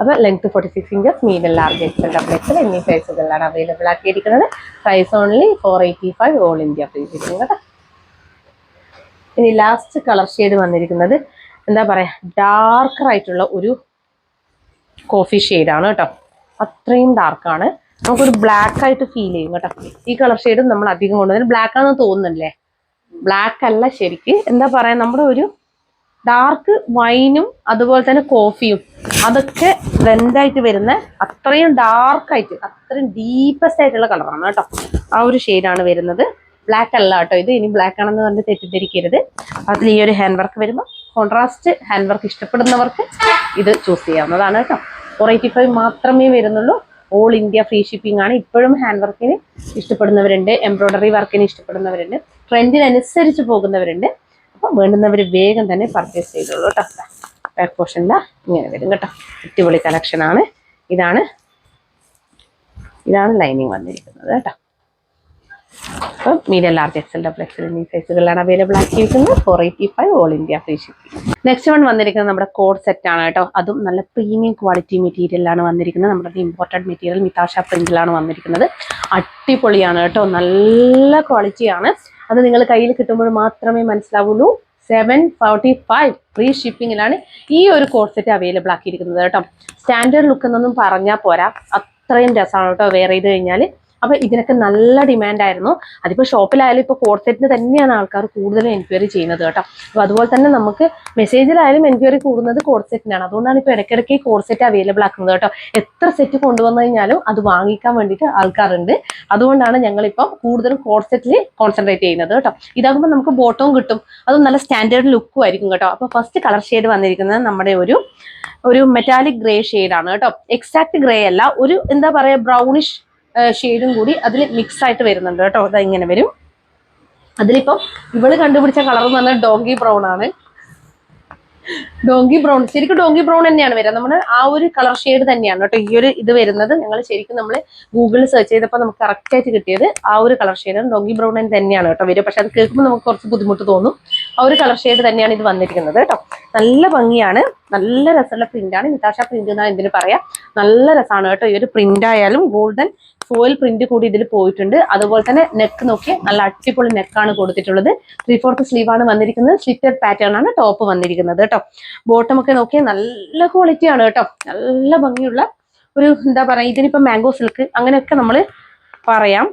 അപ്പൊ length 46 inches, medium, large, XL, double XL എന്നീ സൈസുകളിലാണ് അവൈലബിൾ ആക്കിയിരിക്കുന്നത്. Price only 485, all India free shipping കേട്ടോ. ഇനി ലാസ്റ്റ് കളർ ഷെയ്ഡ് വന്നിരിക്കുന്നത് എന്താ പറയാ, ഡാർക്കർ ആയിട്ടുള്ള ഒരു കോഫി ഷെയ്ഡാണ് കേട്ടോ. അത്രയും ഡാർക്കാണ്. നമുക്കൊരു ബ്ലാക്ക് ആയിട്ട് ഫീൽ ചെയ്യും കേട്ടോ. ഈ കളർ ഷെയ്ഡും നമ്മൾ അധികം കൊണ്ടുവന്നത് ബ്ലാക്ക് ആണെന്ന് തോന്നുന്നില്ലേ? ബ്ലാക്ക് അല്ല, ശരിക്ക് എന്താ പറയാ, നമ്മുടെ ഒരു ഡാർക്ക് വൈനും അതുപോലെ തന്നെ കോഫിയും അതൊക്കെ ബ്ലെൻഡായിട്ട് വരുന്ന അത്രയും ഡാർക്കായിട്ട്, അത്രയും ഡീപ്പസ്റ്റ് ആയിട്ടുള്ള കളറാണ് കേട്ടോ. ആ ഒരു ഷെയ്ഡാണ് വരുന്നത്. ബ്ലാക്ക് അല്ല കേട്ടോ ഇത്. ഇനി ബ്ലാക്ക് ആണെന്ന് പറഞ്ഞ് തെറ്റിദ്ധരിക്കരുത്. അതിൽ ഈ ഒരു ഹാൻഡ് വർക്ക് വരുമ്പോൾ കോൺട്രാസ്റ്റ് ഹാൻഡ് വർക്ക് ഇഷ്ടപ്പെടുന്നവർക്ക് ഇത് ചൂസ് ചെയ്യാവുന്നതാണ് കേട്ടോ. 485 മാത്രമേ വരുന്നുള്ളൂ. ഓൾ ഇന്ത്യ ഫ്രീ ഷിപ്പിംഗ് ആണ്. ഇപ്പോഴും ഹാൻഡ് വർക്കിന് ഇഷ്ടപ്പെടുന്നവരുണ്ട്, എംബ്രോയ്ഡറി വർക്കിന് ഇഷ്ടപ്പെടുന്നവരുണ്ട്, ട്രെൻഡിനനുസരിച്ച് പോകുന്നവരുണ്ട്. അപ്പം വേണ്ടുന്നവർ വേഗം തന്നെ പർച്ചേസ് ചെയ്തോളൂ കേട്ടോ. ബാക്ക് പോർഷനിൽ ഇങ്ങനെ വരും കേട്ടോ. അടിപൊളി കളക്ഷനാണ്. ഇതാണ് ലൈനിങ് വന്നിരിക്കുന്നത് കേട്ടോ. അപ്പം medium, large, XL, double XL എന്നീ സൈസുകളിലാണ് അവൈലബിൾ ആക്കിയിരിക്കുന്നത്. 485, all India free shipping. Next one വന്നിരിക്കുന്നത് നമ്മുടെ കോഡ് സെറ്റ് ആണ് കേട്ടോ. അതും നല്ല പ്രീമിയം ക്വാളിറ്റി മെറ്റീരിയലാണ് വന്നിരിക്കുന്നത്. നമ്മുടെ ഇമ്പോർട്ടഡ് മെറ്റീരിയൽ മിതാഷ പ്രിന്റിലാണ് വന്നിരിക്കുന്നത്. അടിപൊളിയാണ് കേട്ടോ. നല്ല ക്വാളിറ്റിയാണ്. അത് നിങ്ങൾ കയ്യിൽ കിട്ടുമ്പോൾ മാത്രമേ മനസ്സിലാവുള്ളൂ. 745 ഫ്രീ ഷിപ്പിങ്ങിലാണ് ഈ ഒരു കോഡ് സെറ്റ് അവൈലബിൾ ആക്കിയിരിക്കുന്നത് കേട്ടോ. സ്റ്റാൻഡേർഡ് ലുക്ക് എന്നൊന്നും പറഞ്ഞാൽ പോരാ, അത്രയും രസമാണ് കേട്ടോ വെയർ ചെയ്ത് കഴിഞ്ഞാൽ. അപ്പൊ ഇതിനൊക്കെ നല്ല ഡിമാൻഡ് ആയിരുന്നു. അതിപ്പോ ഷോപ്പിലായാലും ഇപ്പൊ കോഡ് സെറ്റിന് തന്നെയാണ് ആൾക്കാർ കൂടുതലും എൻക്വയറി ചെയ്യുന്നത് കേട്ടോ. അപ്പൊ അതുപോലെ തന്നെ നമുക്ക് മെസ്സേജിലായാലും എൻക്വയറി കൂടുന്നത് കോഡ് സെറ്റിനാണ്. അതുകൊണ്ടാണ് ഇപ്പൊ ഇടയ്ക്കിടയ്ക്ക് ഈ കോഡ് സെറ്റ് അവൈലബിൾ ആക്കുന്നത് കേട്ടോ. എത്ര സെറ്റ് കൊണ്ടുവന്നു കഴിഞ്ഞാലും അത് വാങ്ങിക്കാൻ വേണ്ടിയിട്ട് ആൾക്കാരുണ്ട്. അതുകൊണ്ടാണ് ഞങ്ങളിപ്പം കൂടുതലും കോഡ് സെറ്റിൽ കോൺസെൻട്രേറ്റ് ചെയ്യുന്നത് കേട്ടോ. ഇതാകുമ്പോൾ നമുക്ക് ബോട്ടവും കിട്ടും, അതും നല്ല സ്റ്റാൻഡേർഡ് ലുക്കും ആയിരിക്കും കേട്ടോ. അപ്പൊ ഫസ്റ്റ് കളർ ഷെയ്ഡ് വന്നിരിക്കുന്നത് നമ്മുടെ ഒരു മെറ്റാലിക് ഗ്രേ ഷെയ്ഡാണ് കേട്ടോ. എക്സാക്ട് ഗ്രേ അല്ല, ഒരു എന്താ പറയാ ബ്രൗണിഷ് ഷെയ്ഡും കൂടി അതിൽ മിക്സ് ആയിട്ട് വരുന്നുണ്ട് കേട്ടോ. അത് ഇങ്ങനെ വരും. അതിലിപ്പം ഇവള് കണ്ടുപിടിച്ച കളർ എന്ന് പറഞ്ഞാൽ ഡോങ്കി ബ്രൗൺ ആണ്. ഡോങ്കി ബ്രൗൺ, ശരിക്കും ഡോങ്കി ബ്രൗൺ തന്നെയാണ് വരിക. നമ്മുടെ ആ ഒരു കളർ ഷെയ്ഡ് തന്നെയാണ് കേട്ടോ ഈ ഒരു ഇത് വരുന്നത്. ഞങ്ങൾ ശരിക്കും നമ്മൾ ഗൂഗിളിൽ സെർച്ച് ചെയ്തപ്പോൾ നമുക്ക് കറക്റ്റ് ആയിട്ട് കിട്ടിയത് ആ ഒരു കളർ ഷെയ്ഡാണ്. ഡോങ്കി ബ്രൗൺ തന്നെയാണ് കേട്ടോ വരിക. പക്ഷെ അത് കേൾക്കുമ്പോൾ നമുക്ക് കുറച്ച് ബുദ്ധിമുട്ട് തോന്നും. ആ ഒരു കളർ ഷെയ്ഡ് തന്നെയാണ് ഇത് വന്നിരിക്കുന്നത് കേട്ടോ. നല്ല ഭംഗിയാണ്, നല്ല രസമുള്ള പ്രിന്റാണ്. നിതാഷ പ്രിന്റ് എന്നാണ് എന്തിനു പറയാം. നല്ല രസമാണ് കേട്ടോ. ഈ ഒരു പ്രിന്റ് ആയാലും ഗോൾഡൻ ഫോയിൽ പ്രിന്റ് കൂടി ഇതിൽ പോയിട്ടുണ്ട്. അതുപോലെ തന്നെ നെക്ക് നോക്കി നല്ല അടിപൊളി നെക്കാണ് കൊടുത്തിട്ടുള്ളത്. 3/4 സ്ലീവ് ആണ് വന്നിരിക്കുന്നത്. സ്ലിറ്റഡ് പാറ്റേൺ ആണ് ടോപ്പ് വന്നിരിക്കുന്നത് കേട്ടോ. ബോട്ടം ഒക്കെ നോക്കിയാൽ നല്ല ക്വാളിറ്റി ആണ് കേട്ടോ. നല്ല ഭംഗിയുള്ള ഒരു എന്താ പറയാ, ഇതിനിപ്പോ മാംഗോ സിൽക്ക് അങ്ങനെയൊക്കെ നമ്മൾ പറയാം.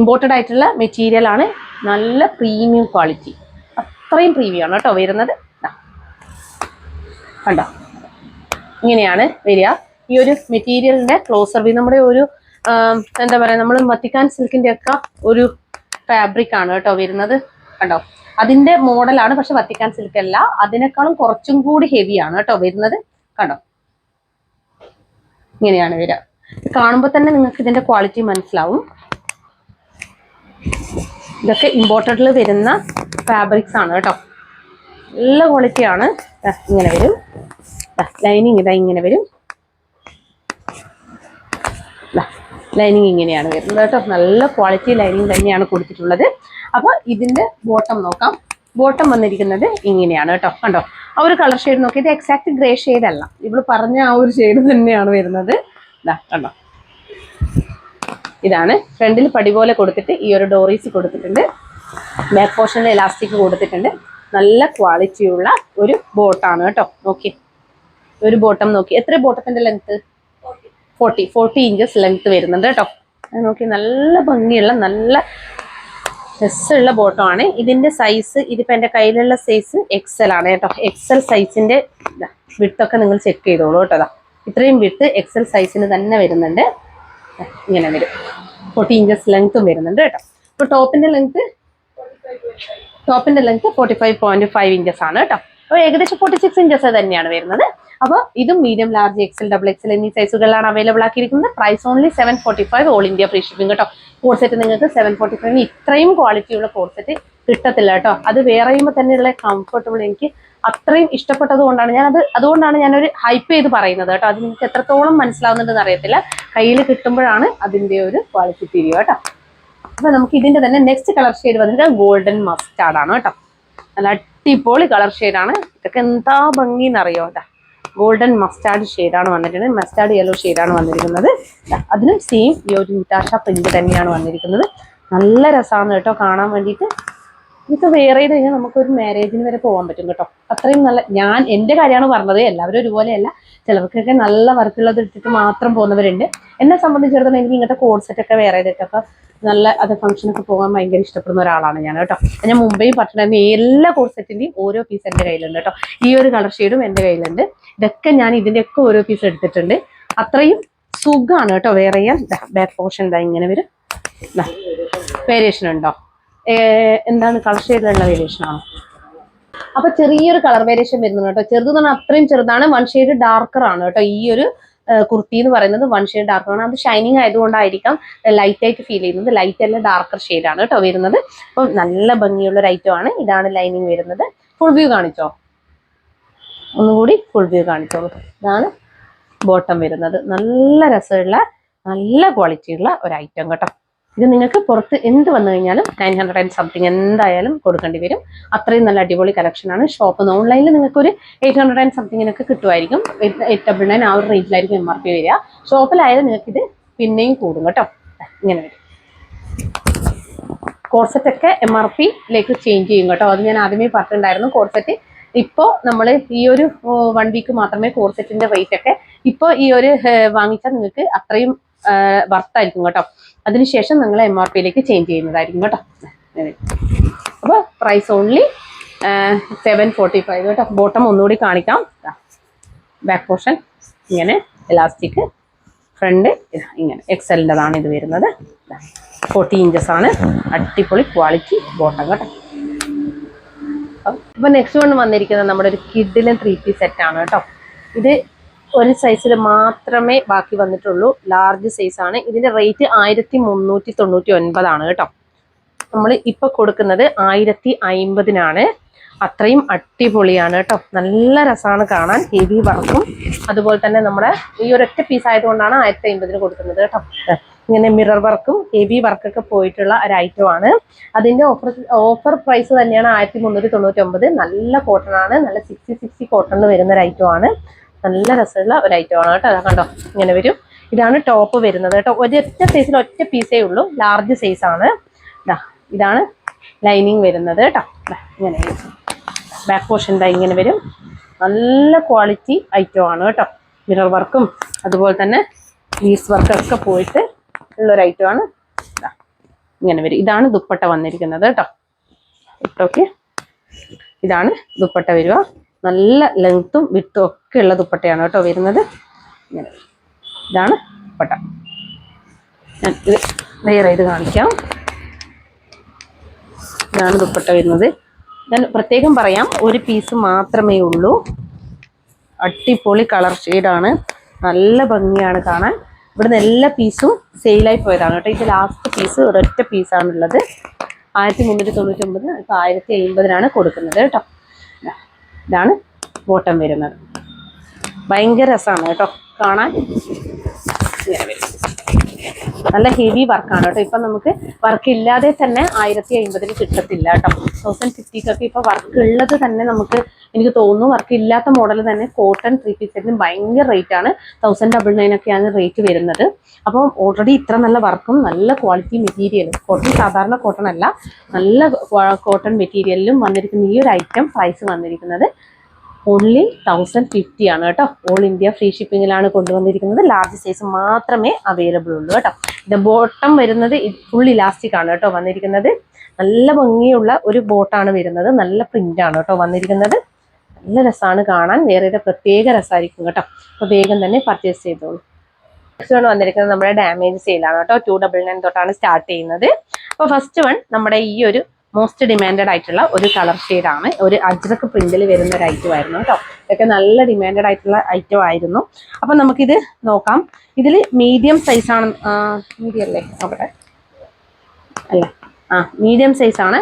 ഇമ്പോർട്ടഡ് ആയിട്ടുള്ള മെറ്റീരിയൽ ആണ്. നല്ല പ്രീമിയം ക്വാളിറ്റി, അത്രയും പ്രീമിയം ആണ് കേട്ടോ വരുന്നത്. കണ്ടോ, ഇങ്ങനെയാണ് വരിക. ഈ ഒരു മെറ്റീരിയലിന്റെ ക്ലോസർ വ്യൂ നമ്മുടെ ഒരു എന്താ പറയാ, നമ്മൾ വത്തിക്കാൻ സിൽക്കിന്റെ ഒക്കെ ഒരു ഫാബ്രിക് ആണ് കേട്ടോ വരുന്നത്. കണ്ടോ, അതിന്റെ മോഡലാണ്. പക്ഷെ വത്തിക്കാൻ സിൽക്ക് അല്ല, അതിനേക്കാളും കുറച്ചും കൂടി ഹെവിയാണ് കേട്ടോ വരുന്നത്. കണ്ടോ, ഇങ്ങനെയാണ് വരിക. കാണുമ്പോൾ തന്നെ നിങ്ങൾക്ക് ഇതിന്റെ ക്വാളിറ്റി മനസ്സിലാവും. ഇതൊക്കെ ഇമ്പോർട്ടഡിൽ വരുന്ന ഫാബ്രിക്സ് ആണ് കേട്ടോ. നല്ല ക്വാളിറ്റിയാണ്. ഇങ്ങനെ വരും ലൈനിങ്, ഇതാ ഇങ്ങനെ വരും. ലൈനിങ് ഇങ്ങനെയാണ് വരുന്നത് കേട്ടോ. നല്ല ക്വാളിറ്റി ലൈനിങ് തന്നെയാണ് കൊടുത്തിട്ടുള്ളത്. അപ്പൊ ഇതിന്റെ ബോട്ടം നോക്കാം. ബോട്ടം വന്നിരിക്കുന്നത് ഇങ്ങനെയാണ് കേട്ടോ. കണ്ടോ, ആ ഒരു കളർ ഷെയ്ഡ് നോക്കി. ഇത് എക്സാക്ട് ഗ്രേ ഷെയ്ഡ് അല്ല, ഇവള് പറഞ്ഞ ആ ഒരു ഷെയ്ഡ് തന്നെയാണ് വരുന്നത്. ഇതാ കണ്ടോ, ഇതാണ്. ഫ്രണ്ടിൽ പടി പോലെ കൊടുത്തിട്ട് ഈ ഒരു ഡോറീസ് കൊടുത്തിട്ടുണ്ട്. ബാക്ക് പോർഷനിൽ ഇലാസ്റ്റിക് കൊടുത്തിട്ടുണ്ട്. നല്ല ക്വാളിറ്റിയുള്ള ഒരു ബോട്ടാണ് കേട്ടോ. നോക്കി ഒരു ബോട്ടം നോക്കി. എത്ര ബോട്ടത്തിന്റെ ലെങ്ത്? 40 ഇഞ്ചസ് ലെങ്ത് വരുന്നുണ്ട് കേട്ടോ. നോക്കി, നല്ല ഭംഗിയുള്ള നല്ല രസമുള്ള ബോട്ടമാണ്. ഇതിന്റെ സൈസ്, ഇതിപ്പോ എന്റെ കയ്യിലുള്ള സൈസ് XL ആണ് കേട്ടോ. XL സൈസിന്റെ വിട്തൊക്കെ നിങ്ങൾ ചെക്ക് ചെയ്തോളൂ കേട്ടോ. ഇത്രയും വിട്ട് XL സൈസിന് തന്നെ വരുന്നുണ്ട്. ഇങ്ങനെ വരും. 40 ഇഞ്ചസ് ലെങ്ത്തും വരുന്നുണ്ട് കേട്ടോ. ഇപ്പൊ ടോപ്പിന്റെ ലെങ്ത് 45.5 ഇഞ്ചസ് ആണ് കേട്ടോ. അപ്പോൾ ഏകദേശം 46 ഇഞ്ചസ് തന്നെയാണ് വരുന്നത്. അപ്പോൾ ഇതും മീഡിയം, ലാർജ്, XL, XXL എന്നീ സൈസുകളിലാണ് അവൈലബിൾ ആക്കിയിരിക്കുന്നത്. Price only 745, all India free shipping കേട്ടോ. കോഡ് സെറ്റ് നിങ്ങൾക്ക് 745 ഇത്രയും ക്വാളിറ്റിയുള്ള കോഡ് സെറ്റ് കിട്ടത്തില്ല കേട്ടോ. അത് വേറെ ചെയ്യുമ്പോൾ തന്നെയുള്ള കംഫർട്ടബിൾ എനിക്ക് അത്രയും ഇഷ്ടപ്പെട്ടത് കൊണ്ടാണ് അതുകൊണ്ടാണ് ഞാനൊരു ഹൈപ്പ് ചെയ്ത് പറയുന്നത് കേട്ടോ. അത് നിങ്ങൾക്ക് എത്രത്തോളം മനസ്സിലാവുന്നുണ്ടെന്ന് അറിയത്തില്ല. കയ്യിൽ കിട്ടുമ്പോഴാണ് അതിന്റെ ഒരു ക്വാളിറ്റി തിരിയുക കേട്ടോ. അപ്പൊ നമുക്ക് ഇതിന്റെ തന്നെ നെക്സ്റ്റ് കളർ ഷെയ്ഡ് വന്നിട്ട് ഗോൾഡൻ മസ്റ്റാർഡ് ആണ് കേട്ടോ. നല്ല അടിപൊളി കളർ ഷെയ്ഡാണ്. ഇതൊക്കെ എന്താ ഭംഗി എന്നറിയോ കേട്ടോ. ഗോൾഡൻ മസ്റ്റാർഡ് ഷെയ്ഡാണ് വന്നിട്ടുണ്ട്. മസ്റ്റാർഡ് യെല്ലോ ഷെയ്ഡാണ് വന്നിരിക്കുന്നത്. അതിനും സെയിം ഈ ഒരു നിതാഷ പ്രിന്റ് തന്നെയാണ് വന്നിരിക്കുന്നത്. നല്ല രസമാണ് കേട്ടോ കാണാൻ വേണ്ടിയിട്ട്. ഇതൊക്കെ വേറെ ചെയ്ത് കഴിഞ്ഞാൽ നമുക്കൊരു മാരേജിന് വരെ പോകാൻ പറ്റും കേട്ടോ. അത്രയും നല്ല, ഞാൻ എൻ്റെ കാര്യമാണ് പറഞ്ഞത്, എല്ലാവരും ഒരുപോലെയല്ല. ചിലർക്കൊക്കെ നല്ല വർക്കുള്ളത് ഇട്ടിട്ട് മാത്രം പോകുന്നവരുണ്ട്. എന്നെ സംബന്ധിച്ചിടത്തോളം എനിക്ക് ഇങ്ങനത്തെ കോഡ് സെറ്റൊക്കെ വേറെ ചെയ്തിട്ടൊക്കെ നല്ല അത് ഫംഗ്ഷനൊക്കെ പോകാൻ ഭയങ്കര ഇഷ്ടപ്പെടുന്ന ഒരാളാണ് ഞാൻ കേട്ടോ. ഞാൻ മുമ്പേയും പറഞ്ഞിട്ടുണ്ടായിരുന്നു എല്ലാ കോഡ് സെറ്റിന്റെയും ഓരോ പീസ് എൻ്റെ കയ്യിലുണ്ട് കേട്ടോ. ഈ ഒരു കളർ ഷെയ്ഡും എൻ്റെ കയ്യിലുണ്ട്. ഇതൊക്കെ ഞാൻ ഇതിൻ്റെയൊക്കെ ഓരോ പീസ് എടുത്തിട്ടുണ്ട്. അത്രയും സുഖമാണ് കേട്ടോ വേറെ ചെയ്യാൻ. ബാക്ക് പോർഷൻ എന്താ ഇങ്ങനെ വരും. വേരിയേഷൻ ഉണ്ടോ? എന്താണ് കളർ ഷെയ്ഡിലുള്ള വേരിയേഷൻ ആണോ? അപ്പൊ ചെറിയൊരു കളർ വേരിയേഷൻ വരുന്നുണ്ട് കേട്ടോ. ചെറുതെന്ന് പറഞ്ഞാൽ അത്രയും ചെറുതാണ്. 1 ഷെയ്ഡ് ഡാർക്കർ ആണ് കേട്ടോ ഈ ഒരു കുർത്തി എന്ന് പറയുന്നത്. 1 ഷെയ്ഡ് ഡാർക്കർ ആണ്. അത് ഷൈനിങ് ആയതുകൊണ്ടായിരിക്കാം ലൈറ്റ് ആയിട്ട് ഫീൽ ചെയ്യുന്നത്. ലൈറ്റ് അല്ല, ഡാർക്കർ ഷെയ്ഡാണ് കേട്ടോ വരുന്നത്. അപ്പൊ നല്ല ഭംഗിയുള്ള ഒരു ഐറ്റം ആണ്. ഇതാണ് ലൈനിങ് വരുന്നത്. ഫുൾ വ്യൂ കാണിച്ചോ, ഒന്നുകൂടി ഫുൾ വ്യൂ കാണിച്ചോളൂ. ഇതാണ് ബോട്ടം വരുന്നത്. നല്ല രസമുള്ള നല്ല ക്വാളിറ്റി ഉള്ള ഒരു ഐറ്റം കേട്ടോ. ഇത് നിങ്ങൾക്ക് പുറത്ത് എന്ത് വന്നു കഴിഞ്ഞാലും 900 and something എന്തായാലും കൊടുക്കേണ്ടി വരും. അത്രയും നല്ല അടിപൊളി കളക്ഷനാണ്. ഷോപ്പിൽ ഓൺലൈനിൽ നിങ്ങൾക്ക് ഒരു 800 and something കിട്ടുമായിരിക്കും. 899 ആ ഒരു റേറ്റിലായിരിക്കും MRP വരിക. ഷോപ്പിലായാലും നിങ്ങൾക്ക് ഇത് പിന്നെയും കൂടും കേട്ടോ. ഇങ്ങനെ വരും. കോർസെറ്റ് ഒക്കെ MRPയിലേക്ക് ചേഞ്ച് ചെയ്യും കേട്ടോ. അത് ഞാൻ ആദ്യമേ പറഞ്ഞിട്ടുണ്ടായിരുന്നു. കോർസെറ്റ് ഇപ്പോൾ നമ്മൾ ഈ ഒരു 1 വീക്ക് മാത്രമേ കോർസെറ്റിന്റെ റേറ്റ് ഒക്കെ ഇപ്പോൾ ഈ ഒരു വാങ്ങിച്ചാൽ നിങ്ങൾക്ക് അത്രയും വർത്തായിരിക്കും കേട്ടോ. അതിനുശേഷം നിങ്ങൾ MRPയിലേക്ക് ചേഞ്ച് ചെയ്യുന്നതായിരിക്കും കേട്ടോ. അപ്പോൾ പ്രൈസ് ഓൺലി 745 കേട്ടോ. ബോട്ടം ഒന്നുകൂടി കാണിക്കാം. ബാക്ക് പോർഷൻ ഇങ്ങനെ ഇലാസ്റ്റിക്, ഫ്രണ്ട് ഇങ്ങനെ XLൻ്റെതാണ് ഇത് വരുന്നത്. 40 ഇഞ്ചസ് ആണ്. അടിപൊളി ക്വാളിറ്റി ബോട്ടം കേട്ടോ. അപ്പൊ നെക്സ്റ്റ് വൺ വന്നിരിക്കുന്നത് നമ്മുടെ ഒരു കിഡിലും 3 പീസ് സെറ്റ് ആണ് കേട്ടോ. ഇത് ഒരു സൈസിൽ മാത്രമേ ബാക്കി വന്നിട്ടുള്ളൂ. ലാർജ് സൈസ് ആണ്. ഇതിന്റെ റേറ്റ് 1399 ആണ് കേട്ടോ. നമ്മൾ ഇപ്പൊ കൊടുക്കുന്നത് 1050-നാണ്. അത്രയും അടിപൊളിയാണ് കേട്ടോ. നല്ല രസമാണ് കാണാൻ. ഹെവി വർക്കും അതുപോലെ തന്നെ നമ്മുടെ ഈ ഒരൊറ്റ പീസ് ആയതുകൊണ്ടാണ് 1050 കൊടുക്കുന്നത് കേട്ടോ. ഇങ്ങനെ മിറർ വർക്കും ഹെവി വർക്കൊക്കെ പോയിട്ടുള്ള ഒരു ഐറ്റം ആണ്. അതിന്റെ ഓഫർ പ്രൈസ് തന്നെയാണ് 1399. നല്ല കോട്ടൺ ആണ്, നല്ല 60 കോട്ടണിൽ വരുന്ന ഒരു ഐറ്റം ആണ്. നല്ല രസമുള്ള ഒരു ഐറ്റം ആണ് കേട്ടോ. കണ്ടോ ഇങ്ങനെ വരും. ഇതാണ് ടോപ്പ് വരുന്നത് കേട്ടോ. ഒരൊറ്റ സൈസിൽ ഒറ്റ പീസേ ഉള്ളൂ, ലാർജ് സൈസ് ആണ്. ഇതാണ് ലൈനിങ് വരുന്നത് കേട്ടോ. ഇങ്ങനെ വരും. ബാക്ക് പോർഷൻ ഇങ്ങനെ വരും. നല്ല ക്വാളിറ്റി ഐറ്റം ആണ് കേട്ടോ. മിറർ വർക്കും അതുപോലെ തന്നെ ലീസ് വർക്കൊക്കെ പോയിട്ട് ഉള്ളൊരു ഐറ്റം ആണ്. ഇങ്ങനെ വരും. ഇതാണ് ദുപ്പട്ട വന്നിരിക്കുന്നത് കേട്ടോ. ഓക്കെ, ഇതാണ് ദുപ്പട്ട വരിക. നല്ല ലെങ്ത്തും വിട്ടും ഒക്കെ ഉള്ള ദുപ്പട്ടയാണ് കേട്ടോ വരുന്നത്. ഇങ്ങനെ ഇതാണ് ദുപ്പട്ട. ഞാൻ ഇത് വേറെ ഇത് കാണിക്കാം. ഇതാണ് ദുപ്പട്ട വരുന്നത്. ഞാൻ പ്രത്യേകം പറയാം, ഒരു പീസ് മാത്രമേ ഉള്ളൂ. അടിപൊളി കളർ ഷെയ്ഡാണ്, നല്ല ഭംഗിയാണ് കാണാൻ. ഇവിടുന്ന് എല്ലാ പീസും സെയിലായി പോയതാണ് കേട്ടോ. ഇത് ലാസ്റ്റ് പീസ് ഒരൊറ്റ പീസാണുള്ളത്. 1399, ഇപ്പോൾ 1050 കൊടുക്കുന്നത് കേട്ടോ. ഇതാണ് ബോട്ടം വരുന്നത്. ഭയങ്കര രസമാണ് കേട്ടോ കാണാൻ. ഇങ്ങനെ വരും. നല്ല ഹെവി വർക്കാണ് കേട്ടോ. ഇപ്പം നമുക്ക് വർക്ക് ഇല്ലാതെ തന്നെ 1050 കിട്ടത്തില്ല കേട്ടോ. 1050 ഇപ്പൊ വർക്ക് ഉള്ളത് തന്നെ നമുക്ക്, എനിക്ക് തോന്നുന്നു വർക്ക് ഇല്ലാത്ത മോഡൽ തന്നെ കോട്ടൺ 3 പീസ് സെറ്റിന് ഭയങ്കര റേറ്റ് ആണ്. 1099 റേറ്റ് വരുന്നത്. അപ്പം ഓൾറെഡി ഇത്ര നല്ല വർക്കും നല്ല ക്വാളിറ്റി മെറ്റീരിയലും, കോട്ടൺ സാധാരണ കോട്ടൺ അല്ല, നല്ല കോട്ടൺ മെറ്റീരിയലിലും വന്നിരിക്കുന്ന ഈ ഒരു ഐറ്റം പ്രൈസ് വന്നിരിക്കുന്നത് ഓൺലി 1050 ആണ് കേട്ടോ. ഓൾ ഇന്ത്യ ഫ്രീ ഷിപ്പിങ്ങിലാണ് കൊണ്ടുവന്നിരിക്കുന്നത്. ലാർജ് സൈസ് മാത്രമേ അവൈലബിൾ ഉള്ളൂ കേട്ടോ. ഇത് ബോട്ടം വരുന്നത് ഫുൾ ഇലാസ്റ്റിക് ആണ് കേട്ടോ വന്നിരിക്കുന്നത്. നല്ല ഭംഗിയുള്ള ഒരു ബോട്ടാണ് വരുന്നത്. നല്ല പ്രിന്റ് ആണ് കേട്ടോ വന്നിരിക്കുന്നത്. നല്ല രസമാണ് കാണാൻ. വേറെ പ്രത്യേക രസമായിരിക്കും കേട്ടോ. അപ്പോൾ വേഗം തന്നെ പർച്ചേസ് ചെയ്തോളൂ. നെക്സ്റ്റ് വൺ വന്നിരിക്കുന്നത് നമ്മുടെ ഡാമേജ് സെയിലാണ് കേട്ടോ. 299 തൊട്ടാണ് സ്റ്റാർട്ട് ചെയ്യുന്നത്. അപ്പോൾ ഫസ്റ്റ് വൺ നമ്മുടെ ഈ ഒരു മോസ്റ്റ് ഡിമാൻഡഡ് ആയിട്ടുള്ള ഒരു കളർ ഷെയ്ഡാണ്. ഒരു അജ്രക്ക് പ്രിന്റിൽ വരുന്ന ഒരു ഐറ്റം ആയിരുന്നു കേട്ടോ. ഇതൊക്കെ നല്ല ഡിമാൻഡഡ് ആയിട്ടുള്ള ഐറ്റം ആയിരുന്നു. അപ്പം നമുക്കിത് നോക്കാം. ഇതിൽ മീഡിയം സൈസാണ്, മീഡിയം അല്ലേ നോക്കട്ടെ, അല്ല മീഡിയം സൈസാണ്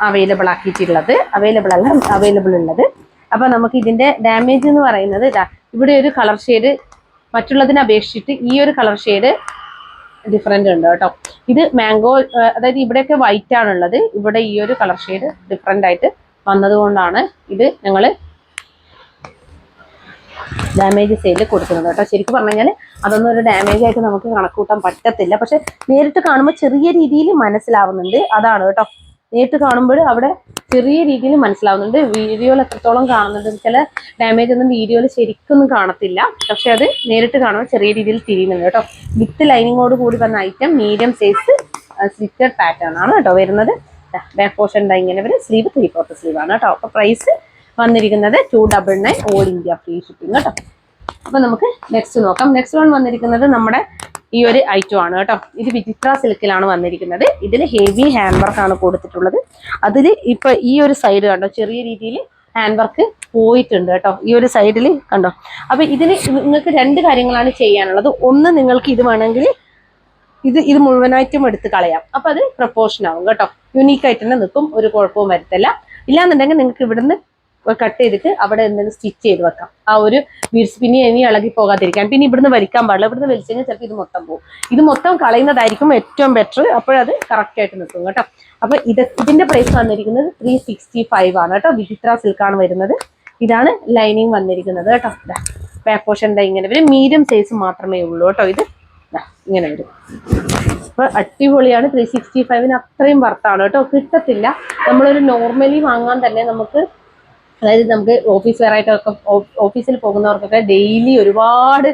അവൈലബിൾ ഉള്ളത്. അപ്പം നമുക്ക് ഇതിൻ്റെ ഡാമേജ് എന്ന് പറയുന്നത് ഇവിടെ ഒരു കളർ ഷെയ്ഡ് മറ്റുള്ളതിനെ അപേക്ഷിച്ചിട്ട് ഈ ഒരു കളർ ഷെയ്ഡ് ഡിഫറെൻ്റ് ഉണ്ട് കേട്ടോ. ഇത് മാംഗോ, അതായത് ഇവിടെയൊക്കെ വൈറ്റ് ആണുള്ളത്, ഇവിടെ ഈ ഒരു കളർ ഷെയ്ഡ് ഡിഫറെൻ്റ് ആയിട്ട് വന്നതുകൊണ്ടാണ് ഇത് ഞങ്ങൾ ഡാമേജ് സെയിൽ കൊടുക്കുന്നത് കേട്ടോ. ശരിക്കും പറഞ്ഞു കഴിഞ്ഞാൽ അതൊന്നും ഒരു ഡാമേജ് ആയിട്ട് നമുക്ക് കണക്കൂട്ടാൻ പറ്റത്തില്ല. പക്ഷെ നേരിട്ട് കാണുമ്പോൾ ചെറിയ രീതിയിൽ മനസ്സിലാവുന്നുണ്ട്. അതാണ് കേട്ടോ, നേരിട്ട് കാണുമ്പോൾ അവിടെ ചെറിയ രീതിയിൽ മനസ്സിലാവുന്നുണ്ട്. വീഡിയോയിൽ എത്രത്തോളം കാണുന്നുണ്ട്, ചില ഡാമേജ് ഒന്നും വീഡിയോയിൽ ശരിക്കൊന്നും കാണത്തില്ല. പക്ഷെ അത് നേരിട്ട് കാണുമ്പോൾ ചെറിയ രീതിയിൽ തിരിയുന്നുണ്ട് കേട്ടോ. വിത്ത് ലൈനിങ്ങോട് കൂടി വന്ന item medium size slitted pattern ആണ് കേട്ടോ വരുന്നത്. ബാക്ക് പോർഷൻ ഇങ്ങനെ വരും. സ്ലീവ് 3/4 സ്ലീവ് ആണ് കേട്ടോ. അപ്പോൾ പ്രൈസ് വന്നിരിക്കുന്നത് 299 ഓൾ ഇന്ത്യ ഫ്രീ ഷിപ്പിംഗ് കേട്ടോ. അപ്പോൾ നമുക്ക് നെക്സ്റ്റ് നോക്കാം. നെക്സ്റ്റ് വൺ വന്നിരിക്കുന്നത് നമ്മുടെ ഈ ഒരു ഐറ്റം ആണ് കേട്ടോ. ഇത് വിചിത്ര സിൽക്കിലാണ് വന്നിരിക്കുന്നത്. ഇതിൽ ഹെവി ഹാൻഡ് വർക്ക് ആണ് കൊടുത്തിട്ടുള്ളത്. അതിൽ ഇപ്പൊ ഈ ഒരു സൈഡ് കണ്ടോ, ചെറിയ രീതിയിൽ ഹാൻഡ് വർക്ക് പോയിട്ടുണ്ട് കേട്ടോ. ഈ ഒരു സൈഡിൽ കണ്ടോ. അപ്പൊ ഇതിന് നിങ്ങൾക്ക് രണ്ട് കാര്യങ്ങളാണ് ചെയ്യാനുള്ളത്. ഒന്ന്, നിങ്ങൾക്ക് ഇത് വേണമെങ്കിൽ ഇത് മുഴുവനായിട്ടും എടുത്ത് കളയാം. അപ്പൊ അത് പ്രപ്പോർഷൻ ആവും കേട്ടോ. യുണീക്ക് ആയിട്ട് തന്നെ നിൽക്കും, ഒരു കുഴപ്പവും വരുത്തില്ല. ഇല്ലാന്നുണ്ടെങ്കിൽ നിങ്ങൾക്ക് ഇവിടുന്ന് കട്ട് ചെയ്തിട്ട് അവിടെ എന്തെങ്കിലും സ്റ്റിച്ച് ചെയ്ത് വെക്കാം. ആ ഒരു ബീഡ്സ് പിന്നെ ഇനി ഇളകി പോകാതിരിക്കാൻ. പിന്നെ ഇവിടുന്ന് വലിക്കാൻ പാടില്ല. ഇവിടുന്ന് വലിച്ചു കഴിഞ്ഞാൽ ചിലപ്പോൾ ഇത് മൊത്തം പോകും. ഇത് മൊത്തം കളയുന്നതായിരിക്കും ഏറ്റവും ബെറ്റർ. അപ്പോഴത് കറക്റ്റ് ആയിട്ട് നിൽക്കും കേട്ടോ. അപ്പൊ ഇതിന്റെ പ്രൈസ് വന്നിരിക്കുന്നത് 365 ആണ് കേട്ടോ. വിചിത്ര സിൽക്കാണ് വരുന്നത്. ഇതാണ് ലൈനിങ് വന്നിരിക്കുന്നത് കേട്ടോ. ബാക്ക് പോർഷൻ ഇങ്ങനെ വരും. മീഡിയം സൈസ് മാത്രമേ ഉള്ളൂ കേട്ടോ. ഇത് ഇങ്ങനെ വരും. അപ്പൊ അടിപൊളിയാണ്. 365 അത്രയും വർത്താണ് കേട്ടോ. കിട്ടത്തില്ല. നമ്മളൊരു നോർമലി വാങ്ങാൻ തന്നെ നമുക്ക്, അതായത് നമുക്ക് ഓഫീസ് വെയർ ആയിട്ടൊക്കെ ഓഫീസിൽ പോകുന്നവർക്കൊക്കെ ഡെയിലി ഒരുപാട്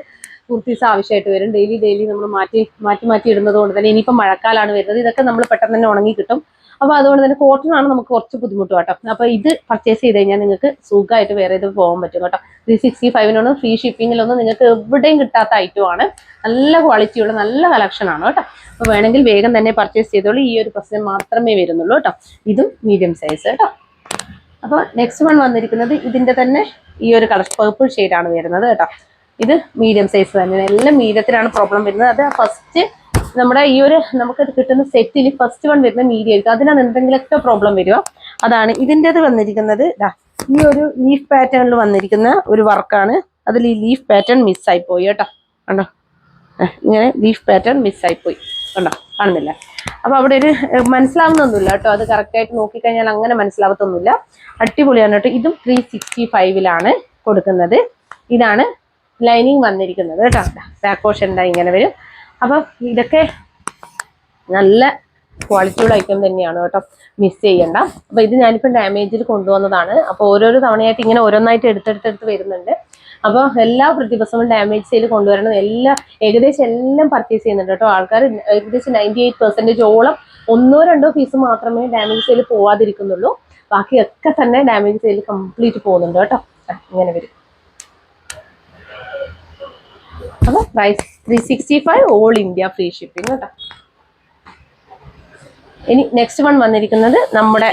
കുർത്തീസ് ആവശ്യമായിട്ട് വരും. ഡെയിലി നമ്മൾ മാറ്റി ഇടുന്നത് കൊണ്ട് തന്നെ ഇനിയിപ്പോൾ മഴക്കാലമാണ് വരുന്നത്. ഇതൊക്കെ നമ്മൾ പെട്ടെന്ന് തന്നെ ഉണങ്ങി കിട്ടും. അപ്പോൾ അതുകൊണ്ട് തന്നെ കോട്ടൺ ആണ് നമുക്ക് കുറച്ച് ബുദ്ധിമുട്ട് കേട്ടോ. അപ്പോൾ ഇത് പർച്ചേസ് ചെയ്ത് കഴിഞ്ഞാൽ നിങ്ങൾക്ക് സുഖമായിട്ട് വേറെ ഇത് പോകാൻ പറ്റും കേട്ടോ. 365 ഫ്രീ ഷിപ്പിങ്ങിലൊന്നും നിങ്ങൾക്ക് എവിടെയും കിട്ടാത്ത ഐറ്റമാണ്. നല്ല ക്വാളിറ്റിയുള്ള നല്ല കളക്ഷൻ ആണ് കേട്ടോ. അപ്പോൾ വേണമെങ്കിൽ വേഗം തന്നെ പർച്ചേസ് ചെയ്തോളൂ. ഈ ഒരു പ്രശ്നം മാത്രമേ വരുന്നുള്ളൂ കേട്ടോ. ഇതും മീഡിയം സൈസ് കേട്ടോ. അപ്പോൾ നെക്സ്റ്റ് വൺ വന്നിരിക്കുന്നത് ഇതിന്റെ തന്നെ ഈ ഒരു കളർ പേർപ്പിൾ ഷെയ്ഡാണ് വരുന്നത് കേട്ടോ. ഇത് മീഡിയം സൈസ് തന്നെയാണ്. എല്ലാം മീഡിയത്തിലാണ് പ്രോബ്ലം വരുന്നത്. അത് ഫസ്റ്റ് നമ്മുടെ ഈ ഒരു നമുക്ക് കിട്ടുന്ന സെറ്റിൽ ഫസ്റ്റ് വൺ വരുന്ന മീഡിയം ആയിരിക്കും. അതിനാണ് എന്തെങ്കിലുമൊക്കെ പ്രോബ്ലം വരിക. അതാണ് ഇതിൻ്റെത് വന്നിരിക്കുന്നത്. ഈ ഒരു ലീഫ് പാറ്റേണിൽ വന്നിരിക്കുന്ന ഒരു വർക്കാണ്. അതിൽ ഈ ലീഫ് പാറ്റേൺ മിസ്സായി പോയി കേട്ടോ. കണ്ടോ, ഇങ്ങനെ ലീഫ് പാറ്റേൺ മിസ്സായിപ്പോയി. കണ്ടോ, കാണുന്നില്ല. അപ്പോൾ അവിടെ ഒരു മനസ്സിലാവുന്നൊന്നുമില്ല കേട്ടോ. അത് കറക്റ്റായിട്ട് നോക്കിക്കഴിഞ്ഞാൽ അങ്ങനെ മനസ്സിലാവത്തൊന്നുമില്ല. അടിപൊളിയാണ് കേട്ടോ. ഇതും 365 കൊടുക്കുന്നത്. ഇതാണ് ലൈനിങ് വന്നിരിക്കുന്നത് കേട്ടോ. ബാക്ക് പോർഷൻ ഇങ്ങനെ വരും. അപ്പം ഇതൊക്കെ നല്ല ക്വാളിറ്റിയുള്ള ഐറ്റം തന്നെയാണ് കേട്ടോ, മിസ് ചെയ്യണ്ട. അപ്പോൾ ഇത് ഞാനിപ്പോൾ ഡാമേജിൽ കൊണ്ടുവന്നതാണ്. അപ്പോൾ ഓരോരോ തവണയായിട്ട് ഇങ്ങനെ ഓരോന്നായിട്ട് എടുത്തെടുത്ത് വരുന്നുണ്ട്. അപ്പോൾ എല്ലാ ദിവസവും ഡാമേജ് സെയിൽ കൊണ്ടുവരണം. ഏകദേശം എല്ലാം പർച്ചേസ് ചെയ്യുന്നുണ്ട് കേട്ടോ ആൾക്കാർ. ഏകദേശം 98% ഒന്നോ രണ്ടോ പീസ് മാത്രമേ ഡാമേജ് സെയിൽ പോവാതിരിക്കുന്നുള്ളൂ. ബാക്കിയൊക്കെ തന്നെ ഡാമേജ് സെയിൽ കംപ്ലീറ്റ് പോകുന്നുണ്ട് കേട്ടോ. ഇങ്ങനെ വരും. അപ്പോൾ price 365, all India free shipping കേട്ടോ. ഇനി നെക്സ്റ്റ് വൺ വന്നിരിക്കുന്നത് നമ്മുടെ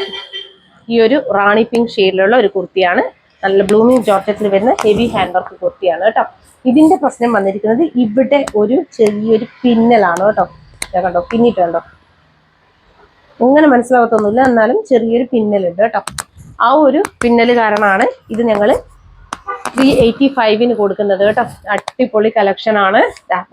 ഈ ഒരു റാണി പിങ്ക് ഷെയ്ഡിലുള്ള ഒരു കുർത്തിയാണ്. നല്ല ബ്ലൂമിങ് ജോർജറ്റിൽ വരുന്ന ഹെവി ഹാൻഡ് വർക്ക് കുർത്തിയാണ് കേട്ടോ. ഇതിന്റെ പ്രശ്നം വന്നിരിക്കുന്നത് ഇവിടെ ഒരു ചെറിയൊരു പിന്നലാണ് കേട്ടോ. കണ്ടോ, പിന്നിട്ട് കണ്ടോ, അങ്ങനെ മനസ്സിലാവത്തൊന്നുമില്ല, എന്നാലും ചെറിയൊരു പിന്നലുണ്ട് കേട്ടോ. ആ ഒരു പിന്നല് കാരണമാണ് ഇത് ഞങ്ങൾ 385 കൊടുക്കുന്നത് കേട്ടോ. അടിപൊളി കളക്ഷൻ ആണ്.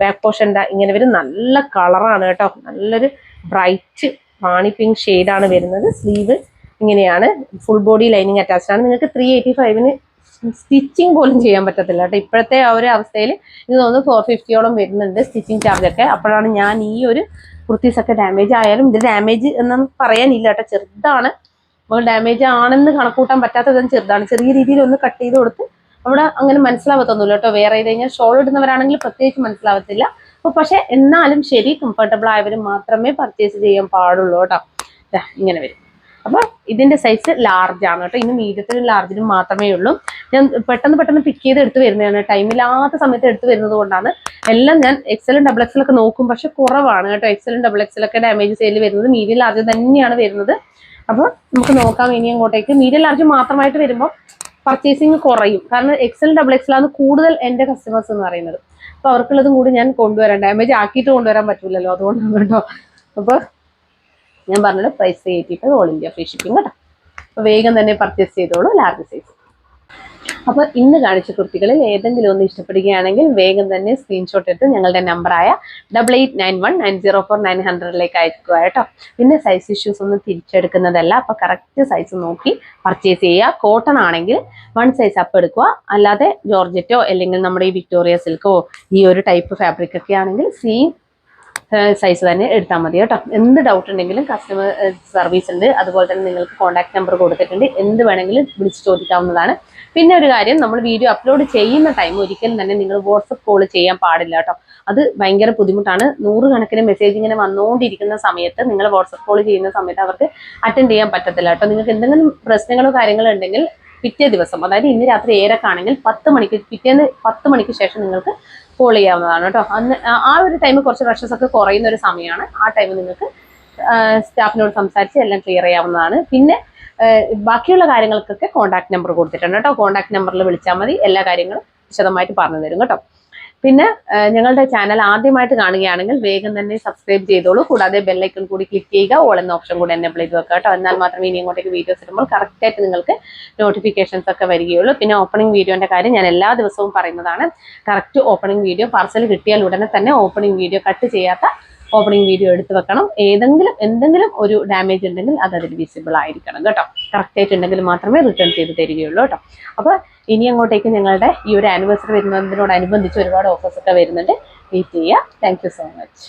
ബാക്ക് പോർഷൻ ഇങ്ങനെ വരും. നല്ല കളറാണ് കേട്ടോ. നല്ലൊരു ബ്രൈറ്റ് റാണി പിങ്ക് ഷെയ്ഡാണ് വരുന്നത്. സ്ലീവ് ഇങ്ങനെയാണ്. ഫുൾ ബോഡി ലൈനിങ് അറ്റാച്ച്ഡ് ആണ്. നിങ്ങൾക്ക് 385 സ്റ്റിച്ചിങ് പോലും ചെയ്യാൻ പറ്റത്തില്ല കേട്ടോ. ഇപ്പോഴത്തെ ആ ഒരു അവസ്ഥയിൽ ഇത് തോന്നുന്നു 450 വരുന്നുണ്ട് സ്റ്റിച്ചിങ് ചാർജൊക്കെ. അപ്പോഴാണ് ഞാൻ ഈ ഒരു കുർത്തീസൊക്കെ ഡാമേജ് ആയാലും, ഇത് ഡാമേജ് എന്നൊന്നും പറയാനില്ല കേട്ടോ, ചെറുതാണ്. നമ്മൾ ഡാമേജ് ആണെന്ന് കണക്കൂട്ടാൻ പറ്റാത്തതും ചെറുതാണ്. ചെറിയ രീതിയിൽ ഒന്ന് കട്ട് ചെയ്ത് കൊടുത്ത് അവിടെ അങ്ങനെ മനസ്സിലാവത്തൊന്നുമില്ല കേട്ടോ. വേറെ ചെയ്ത് കഴിഞ്ഞാൽ ഷോൾ ഇടുന്നവരാണെങ്കിൽ പ്രത്യേകിച്ച് മനസ്സിലാവത്തില്ല. അപ്പോൾ പക്ഷെ എന്നാലും ശരി, കംഫർട്ടബിൾ ആയവരും മാത്രമേ പർച്ചേസ് ചെയ്യാൻ പാടുള്ളൂ കേട്ടോ. ഇങ്ങനെ വരും. അപ്പോൾ ഇതിന്റെ സൈസ് ലാർജ് ആണ് കേട്ടോ. ഇനി മീഡിയത്തിനും ലാർജിനും മാത്രമേ ഉള്ളൂ. ഞാൻ പെട്ടെന്ന് പിക്ക് ചെയ്ത് എടുത്ത് വരുന്നതാണ്. ടൈമില്ലാത്ത സമയത്ത് എടുത്ത് വരുന്നത് കൊണ്ടാണ്. എല്ലാം ഞാൻ എക്സലും ഡബിൾ എക്സലൊക്കെ നോക്കും, പക്ഷെ കുറവാണ് കേട്ടോ. എക്സലും ഡബിൾ എക്സലൊക്കെ ഡാമേജ് സെയിൽ വരുന്നത്. മീഡിയം ലാർജ് തന്നെയാണ് വരുന്നത്. അപ്പോൾ നമുക്ക് നോക്കാം ഇനി അങ്ങോട്ടേക്ക്. മീഡിയം ലാർജ് മാത്രമായിട്ട് വരുമ്പോൾ പർച്ചേസിങ് കുറയും. കാരണം എക്സൽ ഡബിൾ എക്സലാണ് കൂടുതൽ എൻ്റെ കസ്റ്റമേഴ്സ് എന്ന് പറയുന്നത്. അപ്പോൾ അവർക്കുള്ളതും കൂടി ഞാൻ കൊണ്ടുവരാം. ഡാമേജ് ആക്കിയിട്ട് കൊണ്ടുവരാൻ പറ്റില്ലല്ലോ, അതുകൊണ്ടാണ് കേട്ടോ. അപ്പോൾ ഞാൻ പറഞ്ഞത് price 385, all India free shipping കേട്ടോ. അപ്പോൾ വേഗം തന്നെ പർച്ചേസ് ചെയ്തോളൂ, ലാർജ് സൈസ്. അപ്പോൾ ഇന്ന് കാണിച്ച കുർത്തികളിൽ ഏതെങ്കിലും ഒന്ന് ഇഷ്ടപ്പെടുകയാണെങ്കിൽ വേഗം തന്നെ സ്ക്രീൻഷോട്ട് എടുത്ത് ഞങ്ങളുടെ നമ്പറായ 8891904900 അയക്കുക കേട്ടോ. പിന്നെ സൈസ് ഇഷ്യൂസ് ഒന്നും തിരിച്ചെടുക്കുന്നതല്ല. അപ്പോൾ കറക്റ്റ് സൈസ് നോക്കി പർച്ചേസ് ചെയ്യുക. കോട്ടൺ ആണെങ്കിൽ 1 സൈസ് അപ്പ് എടുക്കുക. അല്ലാതെ ജോർജറ്റോ അല്ലെങ്കിൽ നമ്മുടെ ഈ വിക്ടോറിയ സിൽക്കോ ഈ ഒരു ടൈപ്പ് ഫാബ്രിക് ഒക്കെ ആണെങ്കിൽ സെയിം സൈസ് തന്നെ എടുത്താൽ മതി കേട്ടോ. എന്ത് ഡൗട്ട് ഉണ്ടെങ്കിലും കസ്റ്റമർ സർവീസ് ഉണ്ട്. അതുപോലെ തന്നെ നിങ്ങൾക്ക് കോൺടാക്ട് നമ്പർ കൊടുത്തിട്ടുണ്ട്. എന്ത് വേണമെങ്കിലും വിളിച്ച് ചോദിക്കാവുന്നതാണ്. പിന്നെ ഒരു കാര്യം, നമ്മൾ വീഡിയോ അപ്ലോഡ് ചെയ്യുന്ന ടൈം ഒരിക്കലും തന്നെ നിങ്ങൾ വാട്സപ്പ് കോൾ ചെയ്യാൻ പാടില്ല കേട്ടോ. അത് ഭയങ്കര ബുദ്ധിമുട്ടാണ്. 100 കണക്കിന് മെസ്സേജ് ഇങ്ങനെ വന്നുകൊണ്ടിരിക്കുന്ന സമയത്ത് നിങ്ങൾ വാട്സപ്പ് കോൾ ചെയ്യുന്ന സമയത്ത് അവർക്ക് അറ്റൻഡ് ചെയ്യാൻ പറ്റത്തില്ല കേട്ടോ. നിങ്ങൾക്ക് എന്തെങ്കിലും പ്രശ്നങ്ങളോ കാര്യങ്ങളോ ഉണ്ടെങ്കിൽ പിറ്റേ ദിവസം, അതായത് ഇന്ന് രാത്രി 7 ആണെങ്കിൽ 10 മണിക്ക്, പിറ്റേന്ന് 10 മണിക്ക് ശേഷം നിങ്ങൾക്ക് കോൾ ചെയ്യാവുന്നതാണ് കേട്ടോ. അന്ന് ആ ഒരു ടൈം കുറച്ച് റഷസ് ഒക്കെ കുറയുന്ന ഒരു സമയമാണ്. ആ ടൈം നിങ്ങൾക്ക് സ്റ്റാഫിനോട് സംസാരിച്ച് എല്ലാം ക്ലിയർ ചെയ്യാവുന്നതാണ്. പിന്നെ ബാക്കിയുള്ള കാര്യങ്ങൾക്കൊക്കെ കോൺടാക്ട് നമ്പർ കൊടുത്തിട്ടുണ്ട് കേട്ടോ. കോൺടാക്ട് നമ്പറിൽ വിളിച്ചാൽ മതി. എല്ലാ കാര്യങ്ങളും വിശദമായിട്ട് പറഞ്ഞു തരും കേട്ടോ. പിന്നെ ഞങ്ങളുടെ ചാനൽ ആദ്യമായിട്ട് കാണുകയാണെങ്കിൽ വേഗം തന്നെ സബ്സ്ക്രൈബ് ചെയ്തോളൂ. കൂടാതെ ബെല്ലൈക്കൺ കൂടി ക്ലിക്ക് ചെയ്യുക. ഓൾ എന്ന ഓപ്ഷൻ കൂടി എനേബിൾ ചെയ്ത് വെക്കുക കേട്ടോ. എന്നാൽ മാത്രമേ ഇനി ഇങ്ങോട്ടേക്ക് വീഡിയോസ് ഇടുമ്പോൾ കറക്റ്റായിട്ട് നിങ്ങൾക്ക് നോട്ടിഫിക്കേഷൻസ് ഒക്കെ വരികയുള്ളൂ. പിന്നെ ഓപ്പണിംഗ് വീഡിയോന്റെ കാര്യം ഞാൻ എല്ലാ ദിവസവും പറയുന്നതാണ്. കറക്റ്റ് ഓപ്പണിംഗ് വീഡിയോ പാർസൽ കിട്ടിയാൽ ഉടനെ തന്നെ ഓപ്പണിംഗ് വീഡിയോ കട്ട് ചെയ്യാത്ത ഓപ്പണിംഗ് വീഡിയോ എടുത്ത് വെക്കണം. എന്തെങ്കിലും ഒരു ഡാമേജ് ഉണ്ടെങ്കിൽ അത് അതിൽ വിസിബിൾ ആയിരിക്കണം കേട്ടോ. കറക്റ്റായിട്ട് ഉണ്ടെങ്കിൽ മാത്രമേ റിട്ടേൺ ചെയ്ത് തരികയുള്ളൂ കേട്ടോ. അപ്പോൾ ഇനി അങ്ങോട്ടേക്ക് ഞങ്ങളുടെ ഈ ഒരു ആനിവേഴ്സറി വരുന്നതിനോടനുബന്ധിച്ച് ഒരുപാട് ഓഫേഴ്സ് ഒക്കെ വരുന്നുണ്ട്. വെയിറ്റ് ചെയ്യുക. Thank you so much.